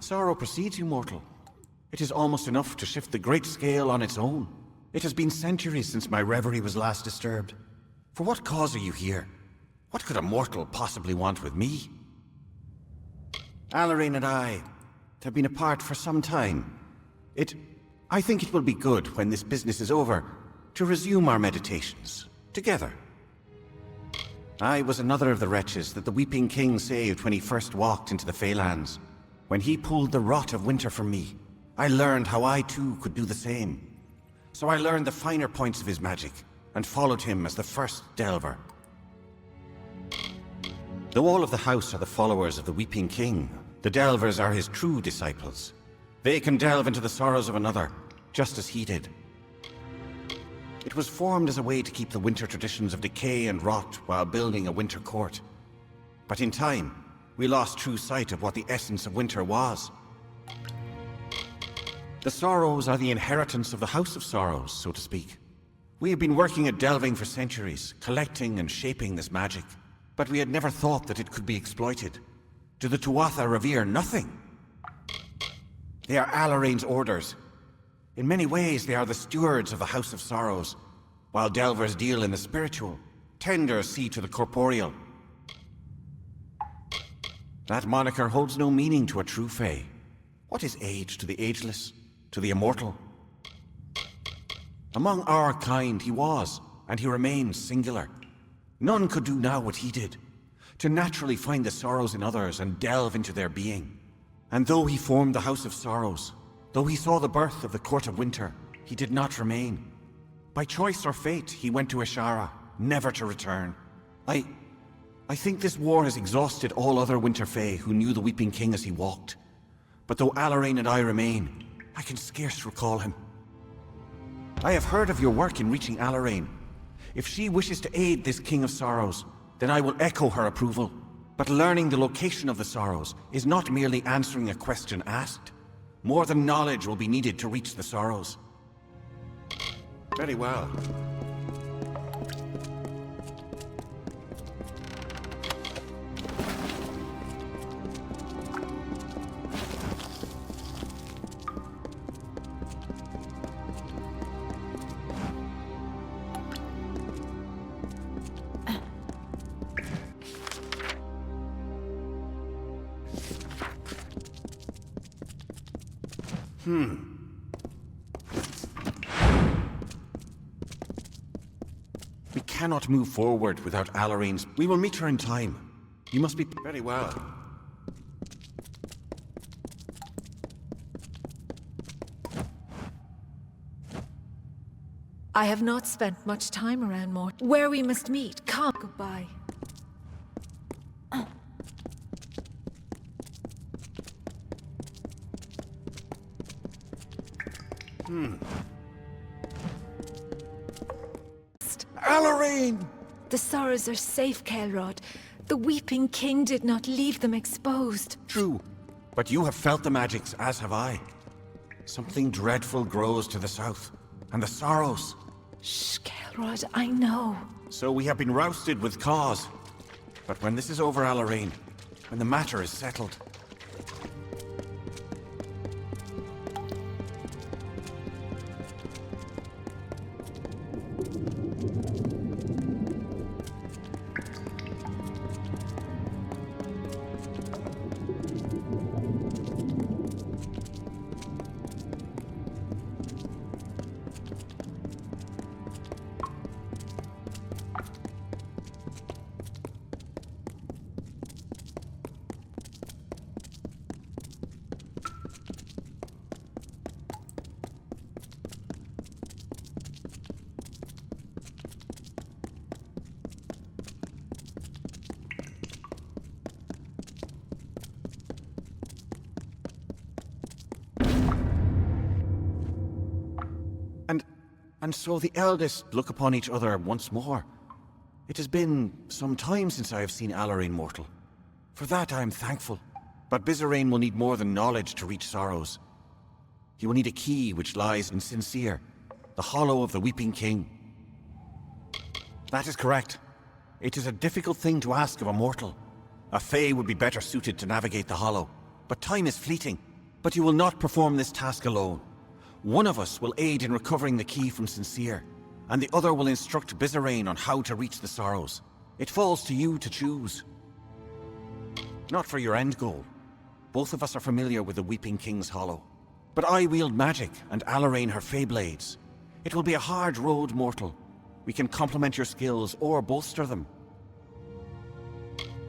Sorrow precedes you, mortal. It is almost enough to shift the great scale on its own. It has been centuries since my reverie was last disturbed. For what cause are you here? What could a mortal possibly want with me? Amalur and I have been apart for some time. I think it will be good when this business is over to resume our meditations together. I was another of the wretches that the Weeping King saved when he first walked into the Feylands. When he pulled the rot of winter from me, I learned how I too could do the same. So I learned the finer points of his magic, and followed him as the first delver. Though all of the house are the followers of the Weeping King, the delvers are his true disciples. They can delve into the sorrows of another, just as he did. It was formed as a way to keep the winter traditions of decay and rot while building a winter court. But in time, we lost true sight of what the essence of winter was. The sorrows are the inheritance of the House of Sorrows, so to speak. We have been working at delving for centuries, collecting and shaping this magic. But we had never thought that it could be exploited. Do the Tuatha revere nothing? They are Amalur's orders. In many ways, they are the stewards of the House of Sorrows, while delvers deal in the spiritual, tenders see to the corporeal. That moniker holds no meaning to a true Fae. What is age to the ageless, to the immortal? Among our kind he was, and he remains singular. None could do now what he did, to naturally find the sorrows in others and delve into their being. And though he formed the House of Sorrows, though he saw the birth of the Court of Winter, he did not remain. By choice or fate, he went to Ashara, never to return. I think this war has exhausted all other Winter Fae who knew the Weeping King as he walked. But though Amalur and I remain, I can scarce recall him. I have heard of your work in reaching Amalur. If she wishes to aid this King of Sorrows, then I will echo her approval. But learning the location of the Sorrows is not merely answering a question asked. More than knowledge will be needed to reach the Sorrows. Very well. We cannot move forward without Amalur's. We will meet her in time. You must be... Very well. I have not spent much time around Mort. Where we must meet. Come. Goodbye. Amalur! The Sorrows are safe, Kelrod. The Weeping King did not leave them exposed. True, but you have felt the magics, as have I. Something dreadful grows to the south, and the Sorrows. Shh, Kelrod, I know. So we have been rousted with cause. But when this is over, Amalur, when the matter is settled... And so the eldest look upon each other once more. It has been some time since I have seen Amalur mortal. For that I am thankful. But Bizarrain will need more than knowledge to reach Sorrows. He will need a key which lies in Sincere, the hollow of the Weeping King. That is correct. It is a difficult thing to ask of a mortal. A Fae would be better suited to navigate the hollow. But time is fleeting. But you will not perform this task alone. One of us will aid in recovering the key from Sincere, and the other will instruct Bizarrain on how to reach the Sorrows. It falls to you to choose. Not for your end goal. Both of us are familiar with the Weeping King's Hollow. But I wield magic, and Amalur her Fae blades. It will be a hard road, mortal. We can complement your skills, or bolster them.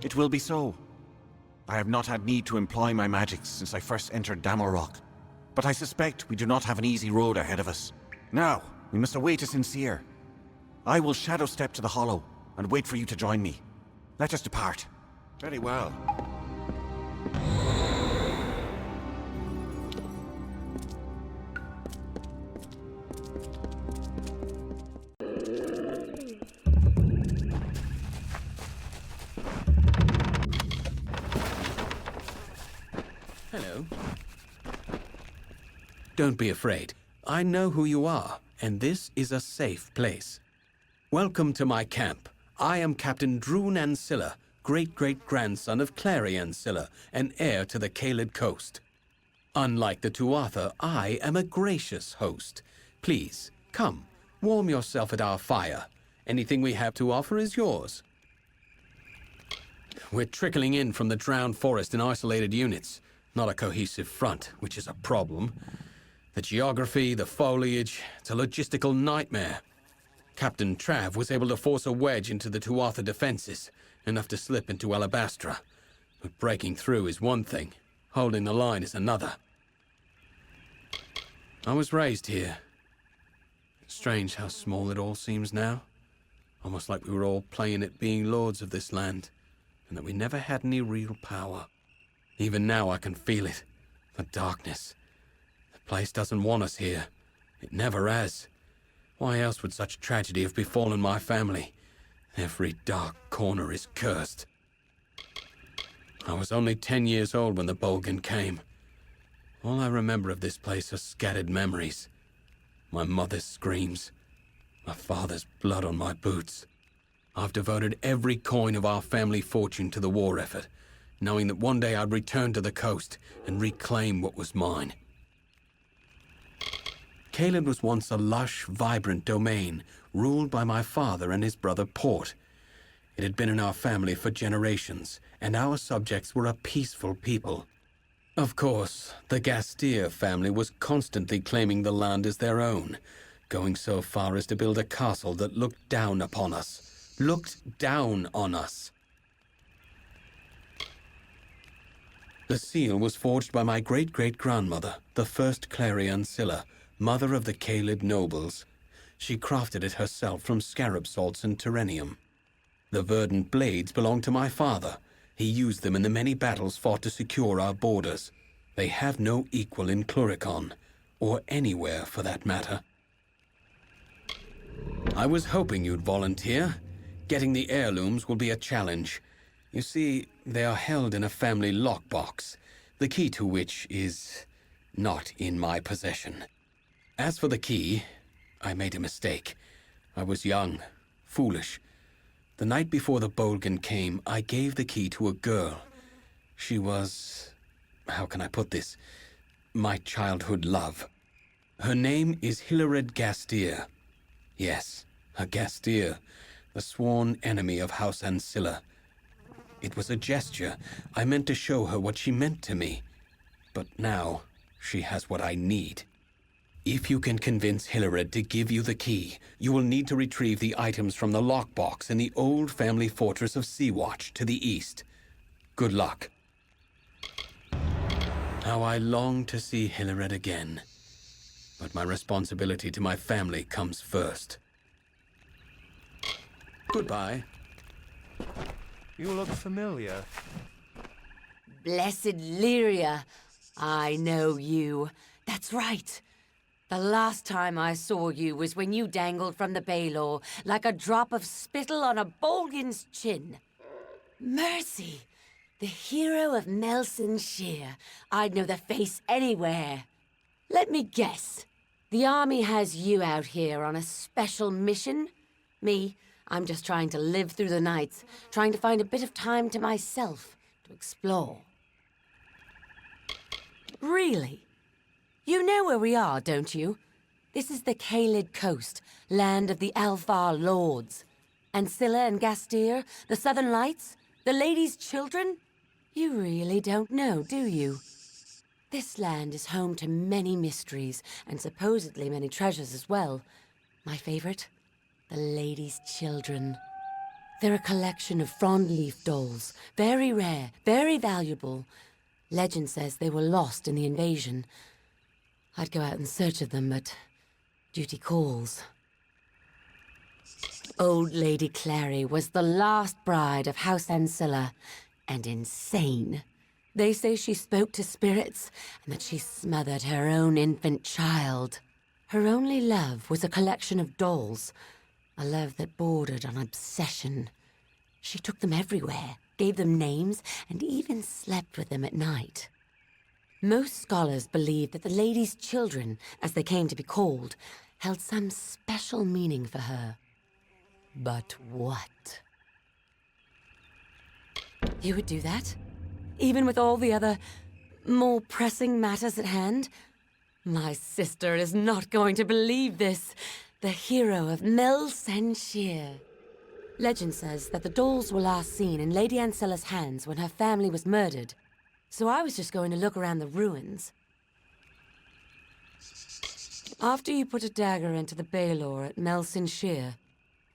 It will be so. I have not had need to employ my magics since I first entered Dammelrock. But I suspect we do not have an easy road ahead of us. Now, we must await a Sincere. I will shadow step to the hollow, and wait for you to join me. Let us depart. Very well. Hello. Don't be afraid. I know who you are, and this is a safe place. Welcome to my camp. I am Captain Droon Ancilla, great-great-grandson of Clary Ancilla, and heir to the Caelid coast. Unlike the Tuatha, I am a gracious host. Please, come, warm yourself at our fire. Anything we have to offer is yours. We're trickling in from the drowned forest in isolated units, not a cohesive front, which is a problem. The geography, the foliage, it's a logistical nightmare. Captain Trav was able to force a wedge into the Tuatha defenses, enough to slip into Alabastra. But breaking through is one thing, holding the line is another. I was raised here. Strange how small it all seems now. Almost like we were all playing at being lords of this land, and that we never had any real power. Even now I can feel it, the darkness. The place doesn't want us here. It never has. Why else would such tragedy have befallen my family? Every dark corner is cursed. I was only 10 years old when the Bolgan came. All I remember of this place are scattered memories. My mother's screams, my father's blood on my boots. I've devoted every coin of our family fortune to the war effort, knowing that one day I'd return to the coast and reclaim what was mine. Caelid was once a lush, vibrant domain, ruled by my father and his brother Port. It had been in our family for generations, and our subjects were a peaceful people. Of course, the Gastyr family was constantly claiming the land as their own, going so far as to build a castle that looked down upon us. Looked down on us. The seal was forged by my great-great-grandmother, the first Clary Ancilla, mother of the Caelid nobles. She crafted it herself from scarab salts and terrenium. The verdant blades belonged to my father. He used them in the many battles fought to secure our borders. They have no equal in Cluricon, or anywhere for that matter. I was hoping you'd volunteer. Getting the heirlooms will be a challenge. You see, they are held in a family lockbox, the key to which is not in my possession. As for the key, I made a mistake. I was young, foolish. The night before the Bolgan came, I gave the key to a girl. She was, how can I put this, my childhood love. Her name is Hilared Gastyr. Yes, a Gastyr, the sworn enemy of House Ancilla. It was a gesture. I meant to show her what she meant to me. But now, she has what I need. If you can convince Hilared to give you the key, you will need to retrieve the items from the lockbox in the old family fortress of Seawatch to the east. Good luck. How I long to see Hilared again. But my responsibility to my family comes first. Goodbye. You look familiar. Blessed Lyria. I know you. That's right. The last time I saw you was when you dangled from the Baelor like a drop of spittle on a Bolgan's chin. Mercy! The hero of Melson Shear. I'd know the face anywhere. Let me guess. The army has you out here on a special mission? Me, I'm just trying to live through the nights, trying to find a bit of time to myself, to explore. Really? You know where we are, don't you? This is the Caelid coast, land of the Alfar lords. Ancilla and Gastyr, the Southern Lights, the Lady's Children? You really don't know, do you? This land is home to many mysteries, and supposedly many treasures as well. My favorite? The Lady's Children. They're a collection of frond-leaf dolls, very rare, very valuable. Legend says they were lost in the invasion. I'd go out in search of them, but duty calls. Old Lady Clary was the last bride of House Ancilla, and insane. They say she spoke to spirits, and that she smothered her own infant child. Her only love was a collection of dolls, a love that bordered on obsession. She took them everywhere, gave them names, and even slept with them at night. Most scholars believe that the Lady's Children, as they came to be called, held some special meaning for her. But what? You would do that? Even with all the other, more pressing matters at hand? My sister is not going to believe this. The hero of Melson Shear. Legend says that the dolls were last seen in Lady Ancilla's hands when her family was murdered. So I was just going to look around the ruins. After you put a dagger into the Baelor at Melson Shear,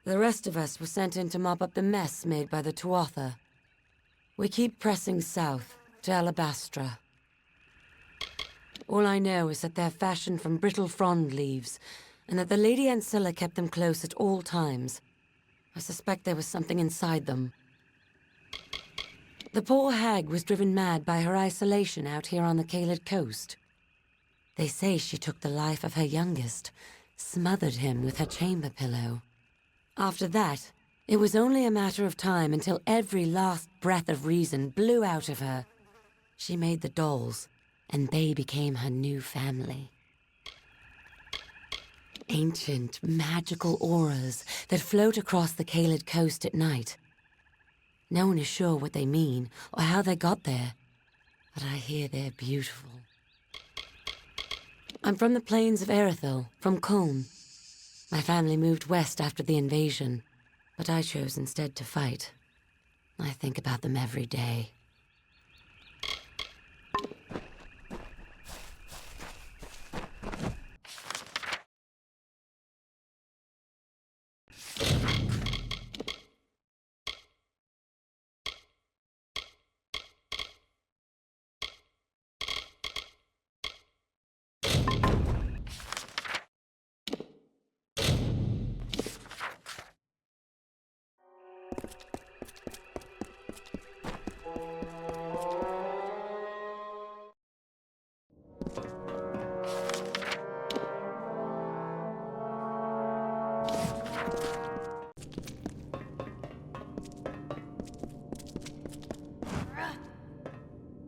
the rest of us were sent in to mop up the mess made by the Tuatha. We keep pressing south to Alabastra. All I know is that they're fashioned from brittle frond leaves, and that the Lady Ancilla kept them close at all times. I suspect there was something inside them. The poor hag was driven mad by her isolation out here on the Caelid coast. They say she took the life of her youngest, smothered him with her chamber pillow. After that, it was only a matter of time until every last breath of reason blew out of her. She made the dolls, and they became her new family. Ancient, magical auras that float across the Caelid coast at night. No one is sure what they mean or how they got there, but I hear they're beautiful. I'm from the plains of Erithil, from Culm. My family moved west after the invasion, but I chose instead to fight. I think about them every day.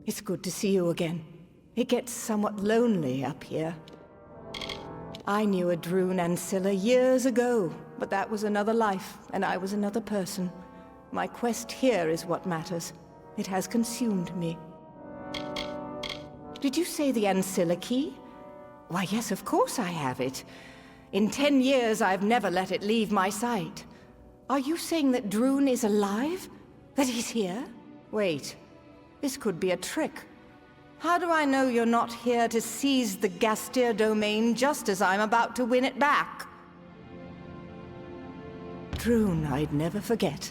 It's good to see you again. It gets somewhat lonely up here. I knew a Droon Ancilla years ago, but that was another life, and I was another person. My quest here is what matters. It has consumed me. Did you say the Ancilla key? Why, yes, of course I have it. In 10 years, I've never let it leave my sight. Are you saying that Droon is alive? That he's here? Wait. This could be a trick. How do I know you're not here to seize the Gastyr domain just as I'm about to win it back? Droon, I'd never forget.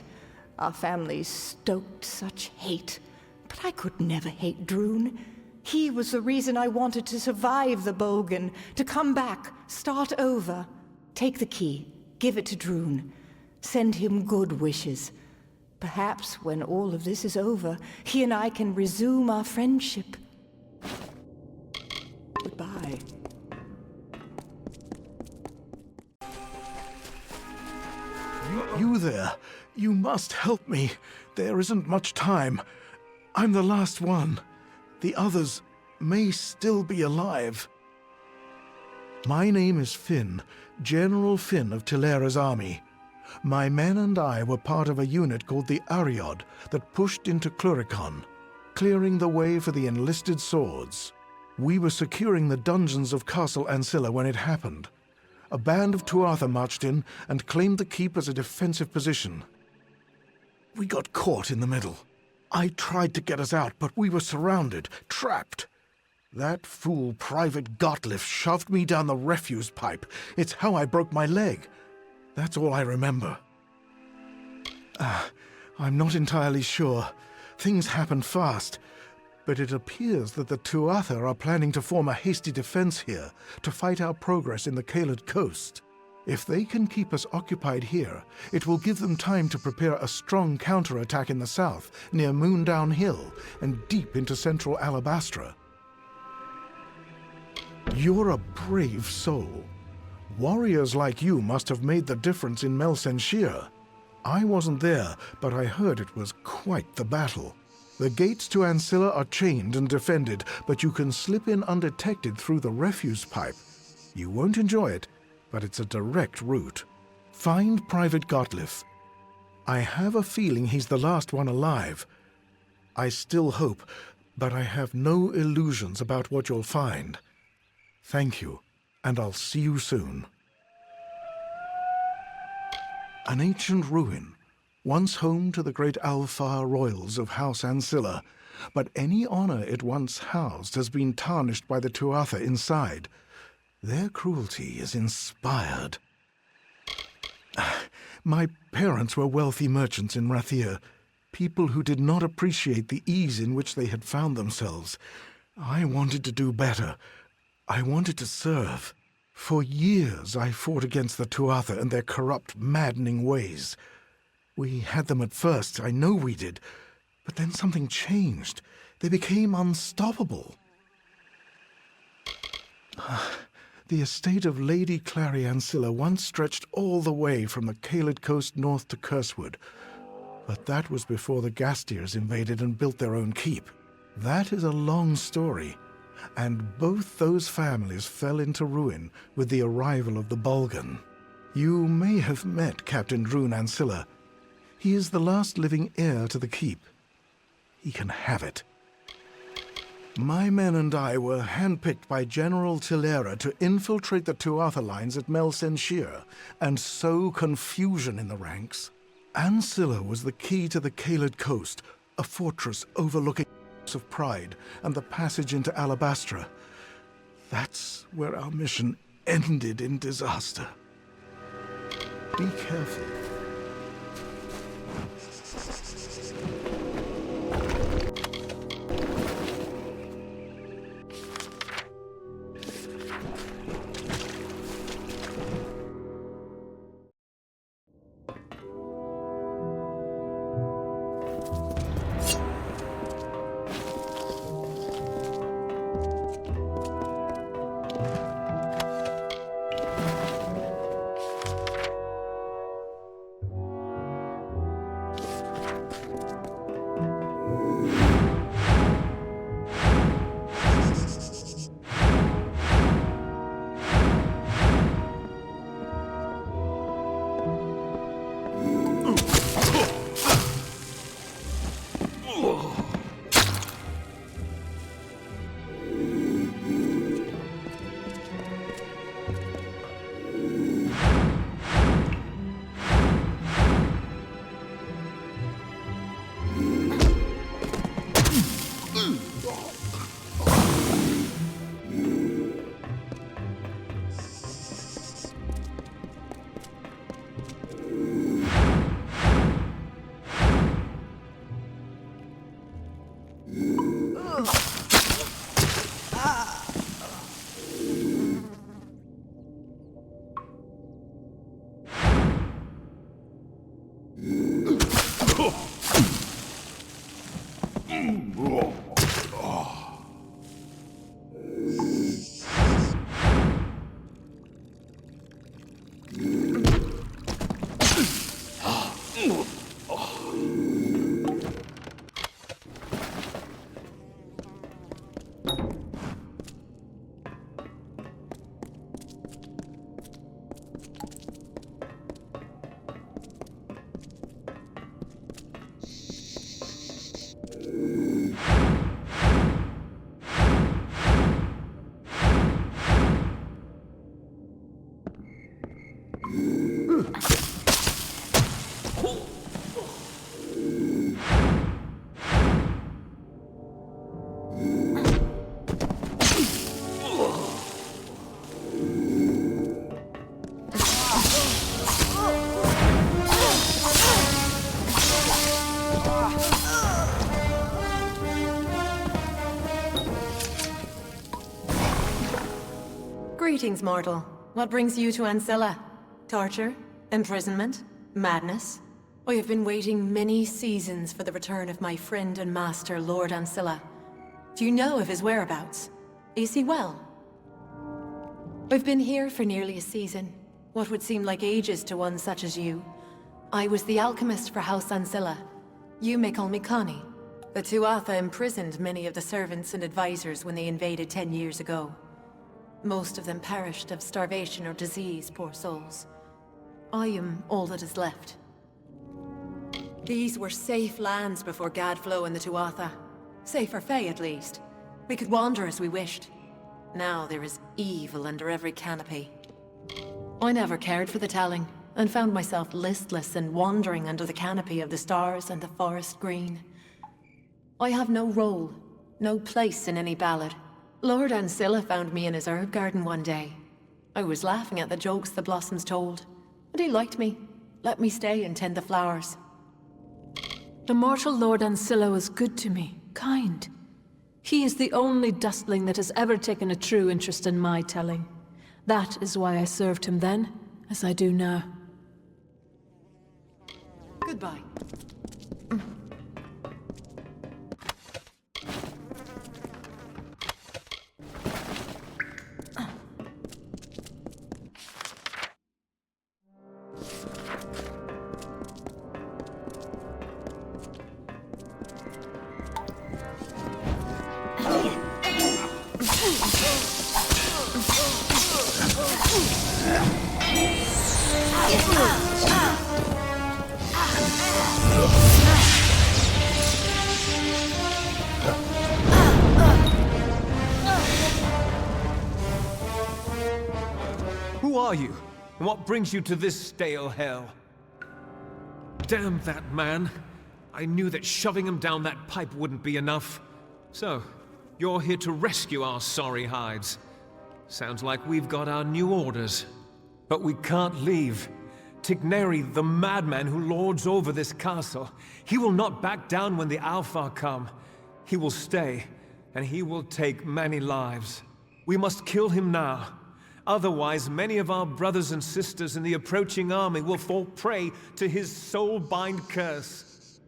Our families stoked such hate. But I could never hate Droon. He was the reason I wanted to survive the Bolgan, to come back, start over. Take the key, give it to Droon. Send him good wishes. Perhaps when all of this is over, he and I can resume our friendship. Goodbye. You there. You must help me. There isn't much time. I'm the last one. The others may still be alive. My name is Finn, General Finn of Tilera's army. My men and I were part of a unit called the Ariod that pushed into Cluricon, clearing the way for the enlisted swords. We were securing the dungeons of Castle Ancilla when it happened. A band of Tuatha marched in and claimed the keep as a defensive position. We got caught in the middle. I tried to get us out, but we were surrounded, trapped. That fool Private Gottlieb shoved me down the refuse pipe. It's how I broke my leg. That's all I remember. I'm not entirely sure. Things happen fast, but it appears that the Tuatha are planning to form a hasty defense here to fight our progress in the Caelid coast. If they can keep us occupied here, it will give them time to prepare a strong counterattack in the south, near Moondown Hill, and deep into central Alabastra. You're a brave soul. Warriors like you must have made the difference in Melsenshir. I wasn't there, but I heard it was quite the battle. The gates to Ancilla are chained and defended, but you can slip in undetected through the refuse pipe. You won't enjoy it, but it's a direct route. Find Private Gottlieb. I have a feeling he's the last one alive. I still hope, but I have no illusions about what you'll find. Thank you, and I'll see you soon. An ancient ruin, once home to the great Alfar royals of House Ancilla, but any honor it once housed has been tarnished by the Tuatha inside. Their cruelty is inspired. My parents were wealthy merchants in Rathir, people who did not appreciate the ease in which they had found themselves. I wanted to do better. I wanted to serve. For years I fought against the Tuatha and their corrupt, maddening ways. We had them at first, I know we did, but then something changed. They became unstoppable. The estate of Lady Clary Ancilla once stretched all the way from the Caelid coast north to Cursewood, but that was before the Gastyrs invaded and built their own keep. That is a long story, and both those families fell into ruin with the arrival of the Bulgan. You may have met Captain Drune Ancilla. He is the last living heir to the keep. He can have it. My men and I were handpicked by General Tillera to infiltrate the Tuatha lines at Mel Senshir and sow confusion in the ranks. Ancilla was the key to the Caelid coast, a fortress overlooking of Pride and the passage into Alabastra. That's where our mission ended in disaster. Be careful. Greetings, mortal. What brings you to Ancilla? Torture? Imprisonment? Madness? I have been waiting many seasons for the return of my friend and master, Lord Ancilla. Do you know of his whereabouts? Is he well? I've been here for nearly a season. What would seem like ages to one such as you. I was the alchemist for House Ancilla. You may call me Connie. The Tuatha imprisoned many of the servants and advisors when they invaded 10 years ago. Most of them perished of starvation or disease, poor souls. I am all that is left. These were safe lands before Gadflow and the Tuatha. Safe for Fae, at least. We could wander as we wished. Now there is evil under every canopy. I never cared for the telling, and found myself listless and wandering under the canopy of the stars and the forest green. I have no role, no place in any ballad. Lord Ancilla found me in his herb garden one day. I was laughing at the jokes the blossoms told, and he liked me, let me stay and tend the flowers. The mortal Lord Ancilla was good to me, kind. He is the only dustling that has ever taken a true interest in my telling. That is why I served him then, as I do now. Goodbye. Who are you? And what brings you to this stale hell? Damn that man. I knew that shoving him down that pipe wouldn't be enough. So, you're here to rescue our sorry hides. Sounds like we've got our new orders. But we can't leave. Tigneri, the madman who lords over this castle, he will not back down when the Alfar come. He will stay, and he will take many lives. We must kill him now. Otherwise, many of our brothers and sisters in the approaching army will fall prey to his soul-bind curse.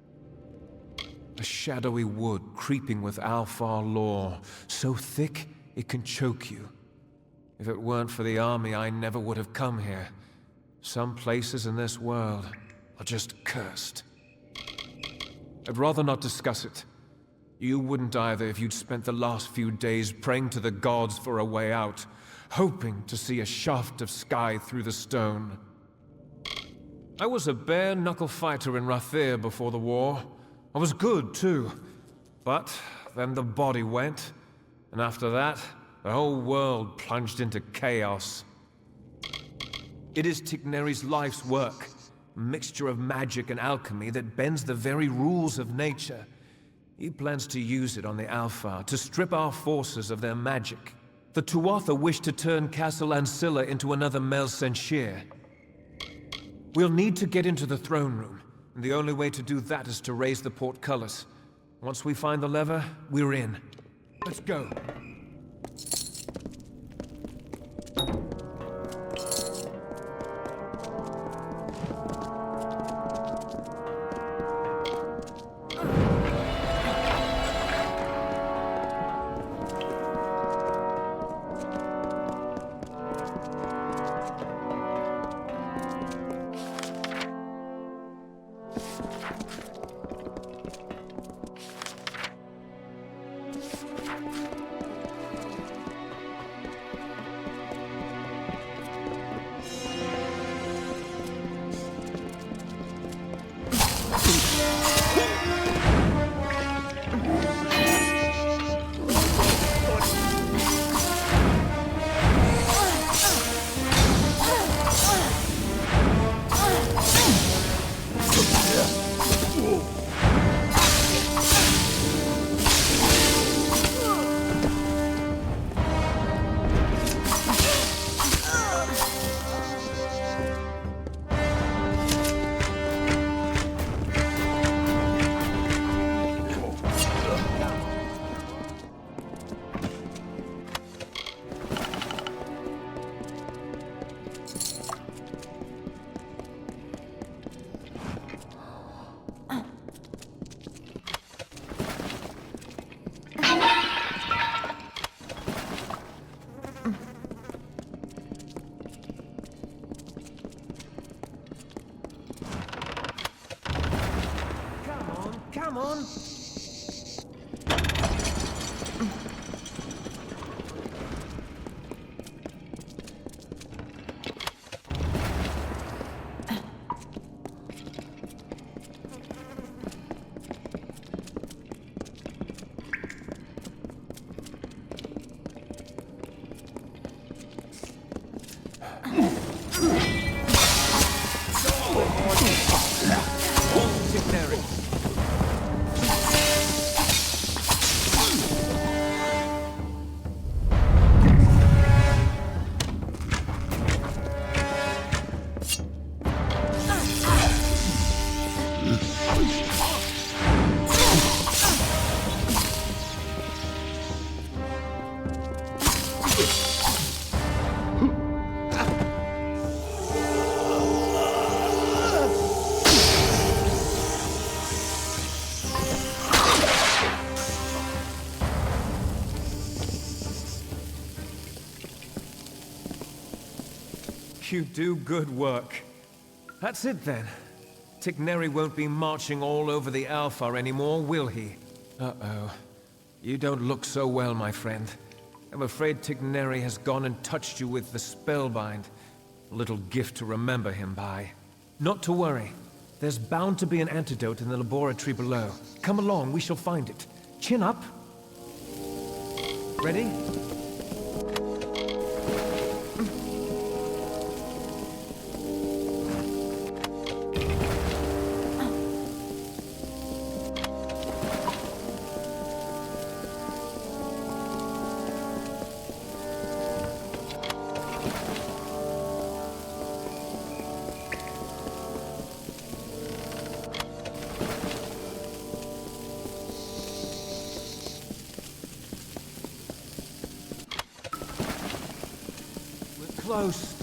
A shadowy wood creeping with Alfar lore, so thick it can choke you. If it weren't for the army, I never would have come here. Some places in this world are just cursed. I'd rather not discuss it. You wouldn't either if you'd spent the last few days praying to the gods for a way out, hoping to see a shaft of sky through the stone. I was a bare-knuckle fighter in Rathir before the war. I was good, too. But then the body went, and after that, the whole world plunged into chaos. It is Tigneri's life's work, a mixture of magic and alchemy that bends the very rules of nature. He plans to use it on the Alfar to strip our forces of their magic. The Tuatha wish to turn Castle Ancilla into another Mel Senshir. We'll need to get into the throne room, and the only way to do that is to raise the portcullis. Once we find the lever, we're in. Let's go. Come on! You do good work. That's it then. Tigneri won't be marching all over the Alfar anymore, will he? Uh-oh. You don't look so well, my friend. I'm afraid Tigneri has gone and touched you with the spellbind. A little gift to remember him by. Not to worry. There's bound to be an antidote in the laboratory below. Come along, we shall find it. Chin up. Ready? Close.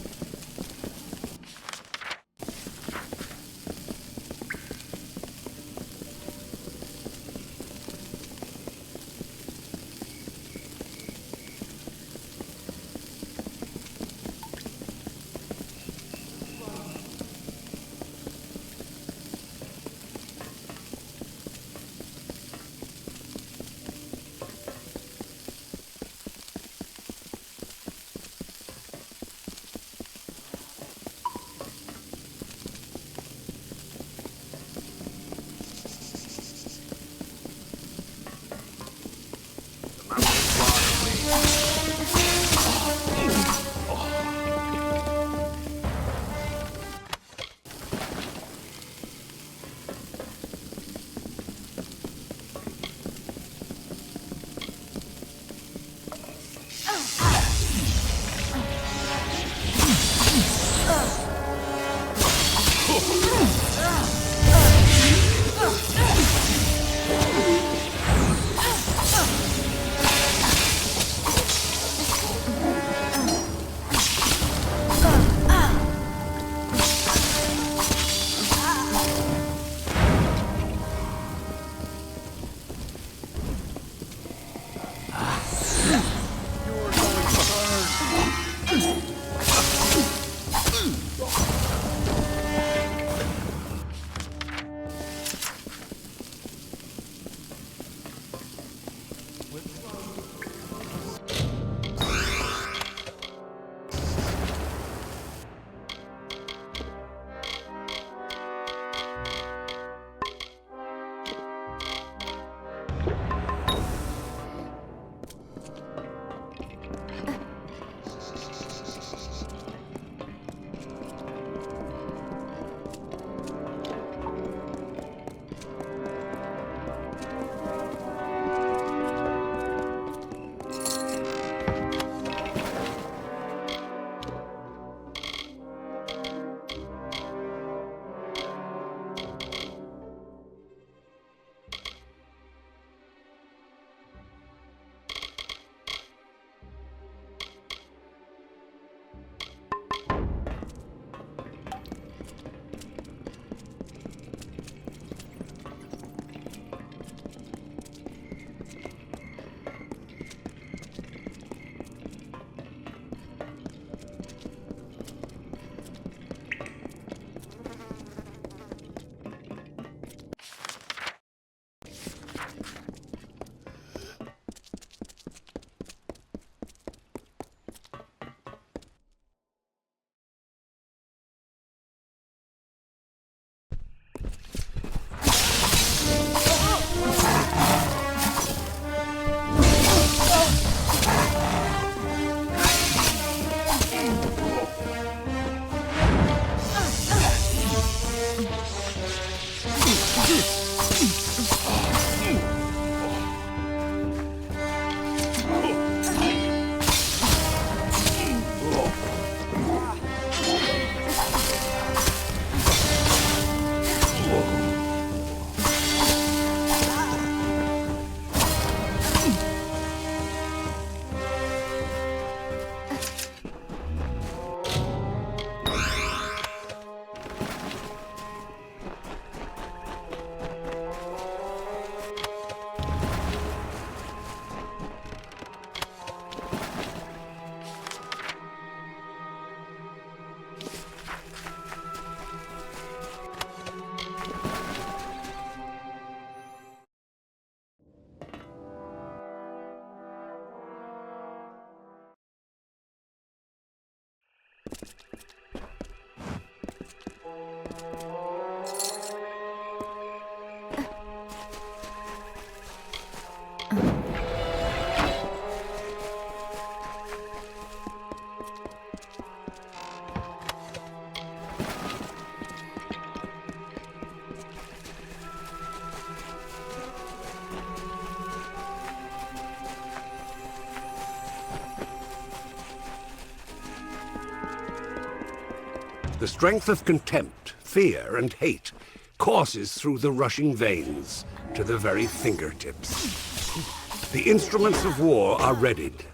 The strength of contempt, fear, and hate courses through the rushing veins to the very fingertips. The instruments of war are readied,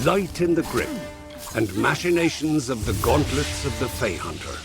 light in the grip, and machinations of the gauntlets of the Fey Hunter.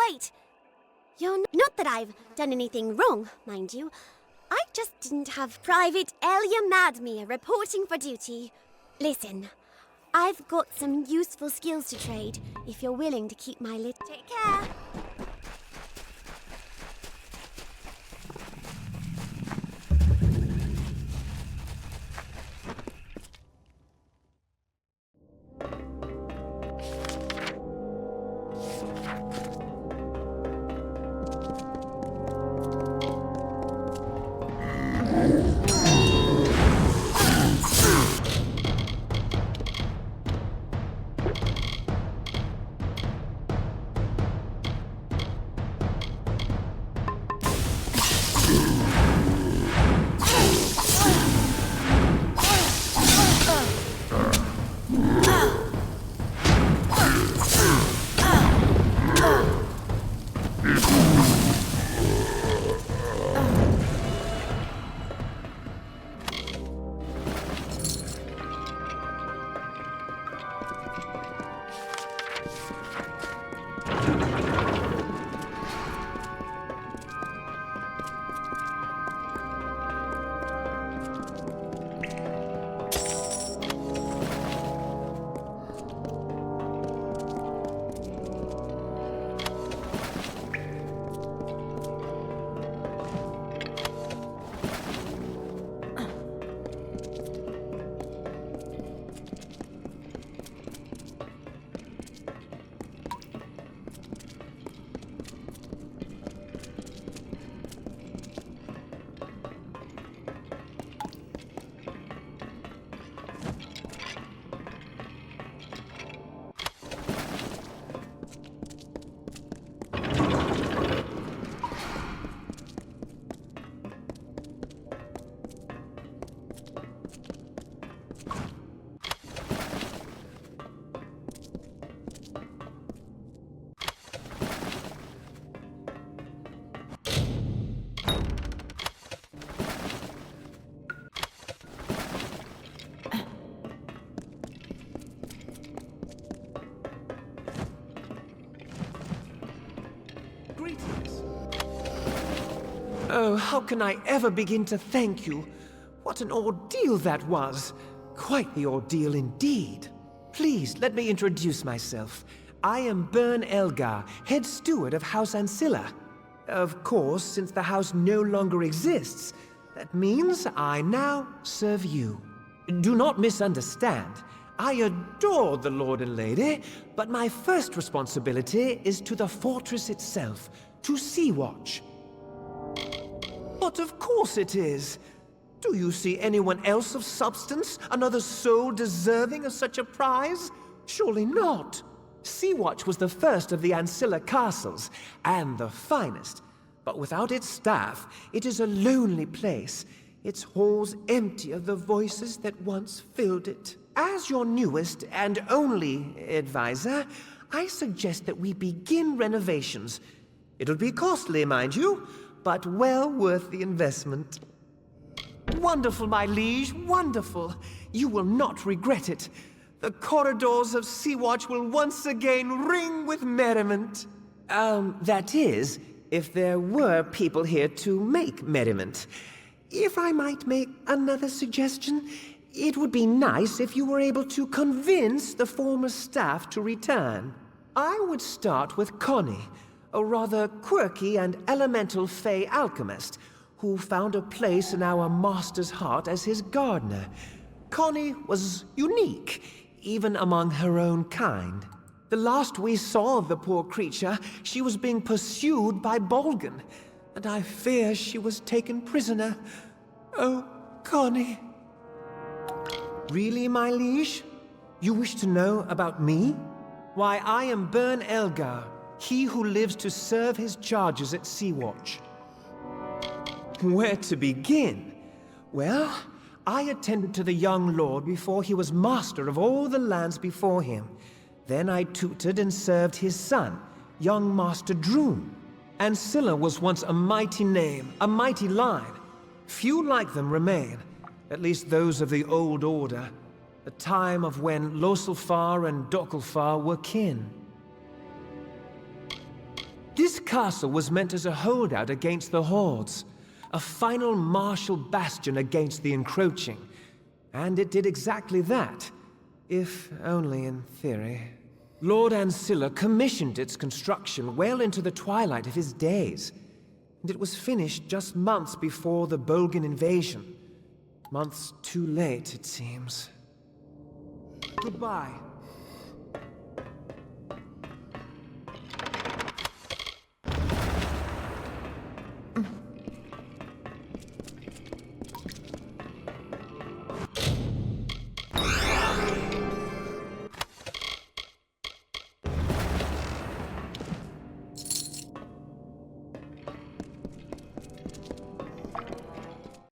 Wait! Not that I've done anything wrong, mind you. I just didn't have Private Elia Madmere reporting for duty. Listen, I've got some useful skills to trade, if you're willing to keep my Take care! Oh, how can I ever begin to thank you? What an ordeal that was. Quite the ordeal indeed. Please, let me introduce myself. I am Bern Elgar, head steward of House Ancilla. Of course, since the house no longer exists, that means I now serve you. Do not misunderstand. I adore the Lord and Lady, but my first responsibility is to the fortress itself, to Sea-Watch. But of course it is. Do you see anyone else of substance, another soul deserving of such a prize? Surely not. Sea-Watch was the first of the Ancilla castles, and the finest. But without its staff, it is a lonely place, its halls empty of the voices that once filled it. As your newest and only advisor, I suggest that we begin renovations. It'll be costly, mind you, but well worth the investment. Wonderful, my liege, wonderful. You will not regret it. The corridors of Sea-Watch will once again ring with merriment. That is, if there were people here to make merriment. If I might make another suggestion, it would be nice if you were able to convince the former staff to return. I would start with Connie, a rather quirky and elemental fey alchemist who found a place in our master's heart as his gardener. Connie was unique, even among her own kind. The last we saw of the poor creature, she was being pursued by Bolgan, and I fear she was taken prisoner. Oh, Connie. Really, my liege? You wish to know about me? Why, I am Bern Elgar, he who lives to serve his charges at Sea-Watch. Where to begin? Well, I attended to the young lord before he was master of all the lands before him. Then I tutored and served his son, young Master Droom. Ancilla was once a mighty name, a mighty line. Few like them remain, at least those of the old order, the time of when Loselfar and Dokelfar were kin. This castle was meant as a holdout against the hordes, a final martial bastion against the encroaching. And it did exactly that, if only in theory. Lord Ancilla commissioned its construction well into the twilight of his days, and it was finished just months before the Bolgan invasion. Months too late, it seems. Goodbye.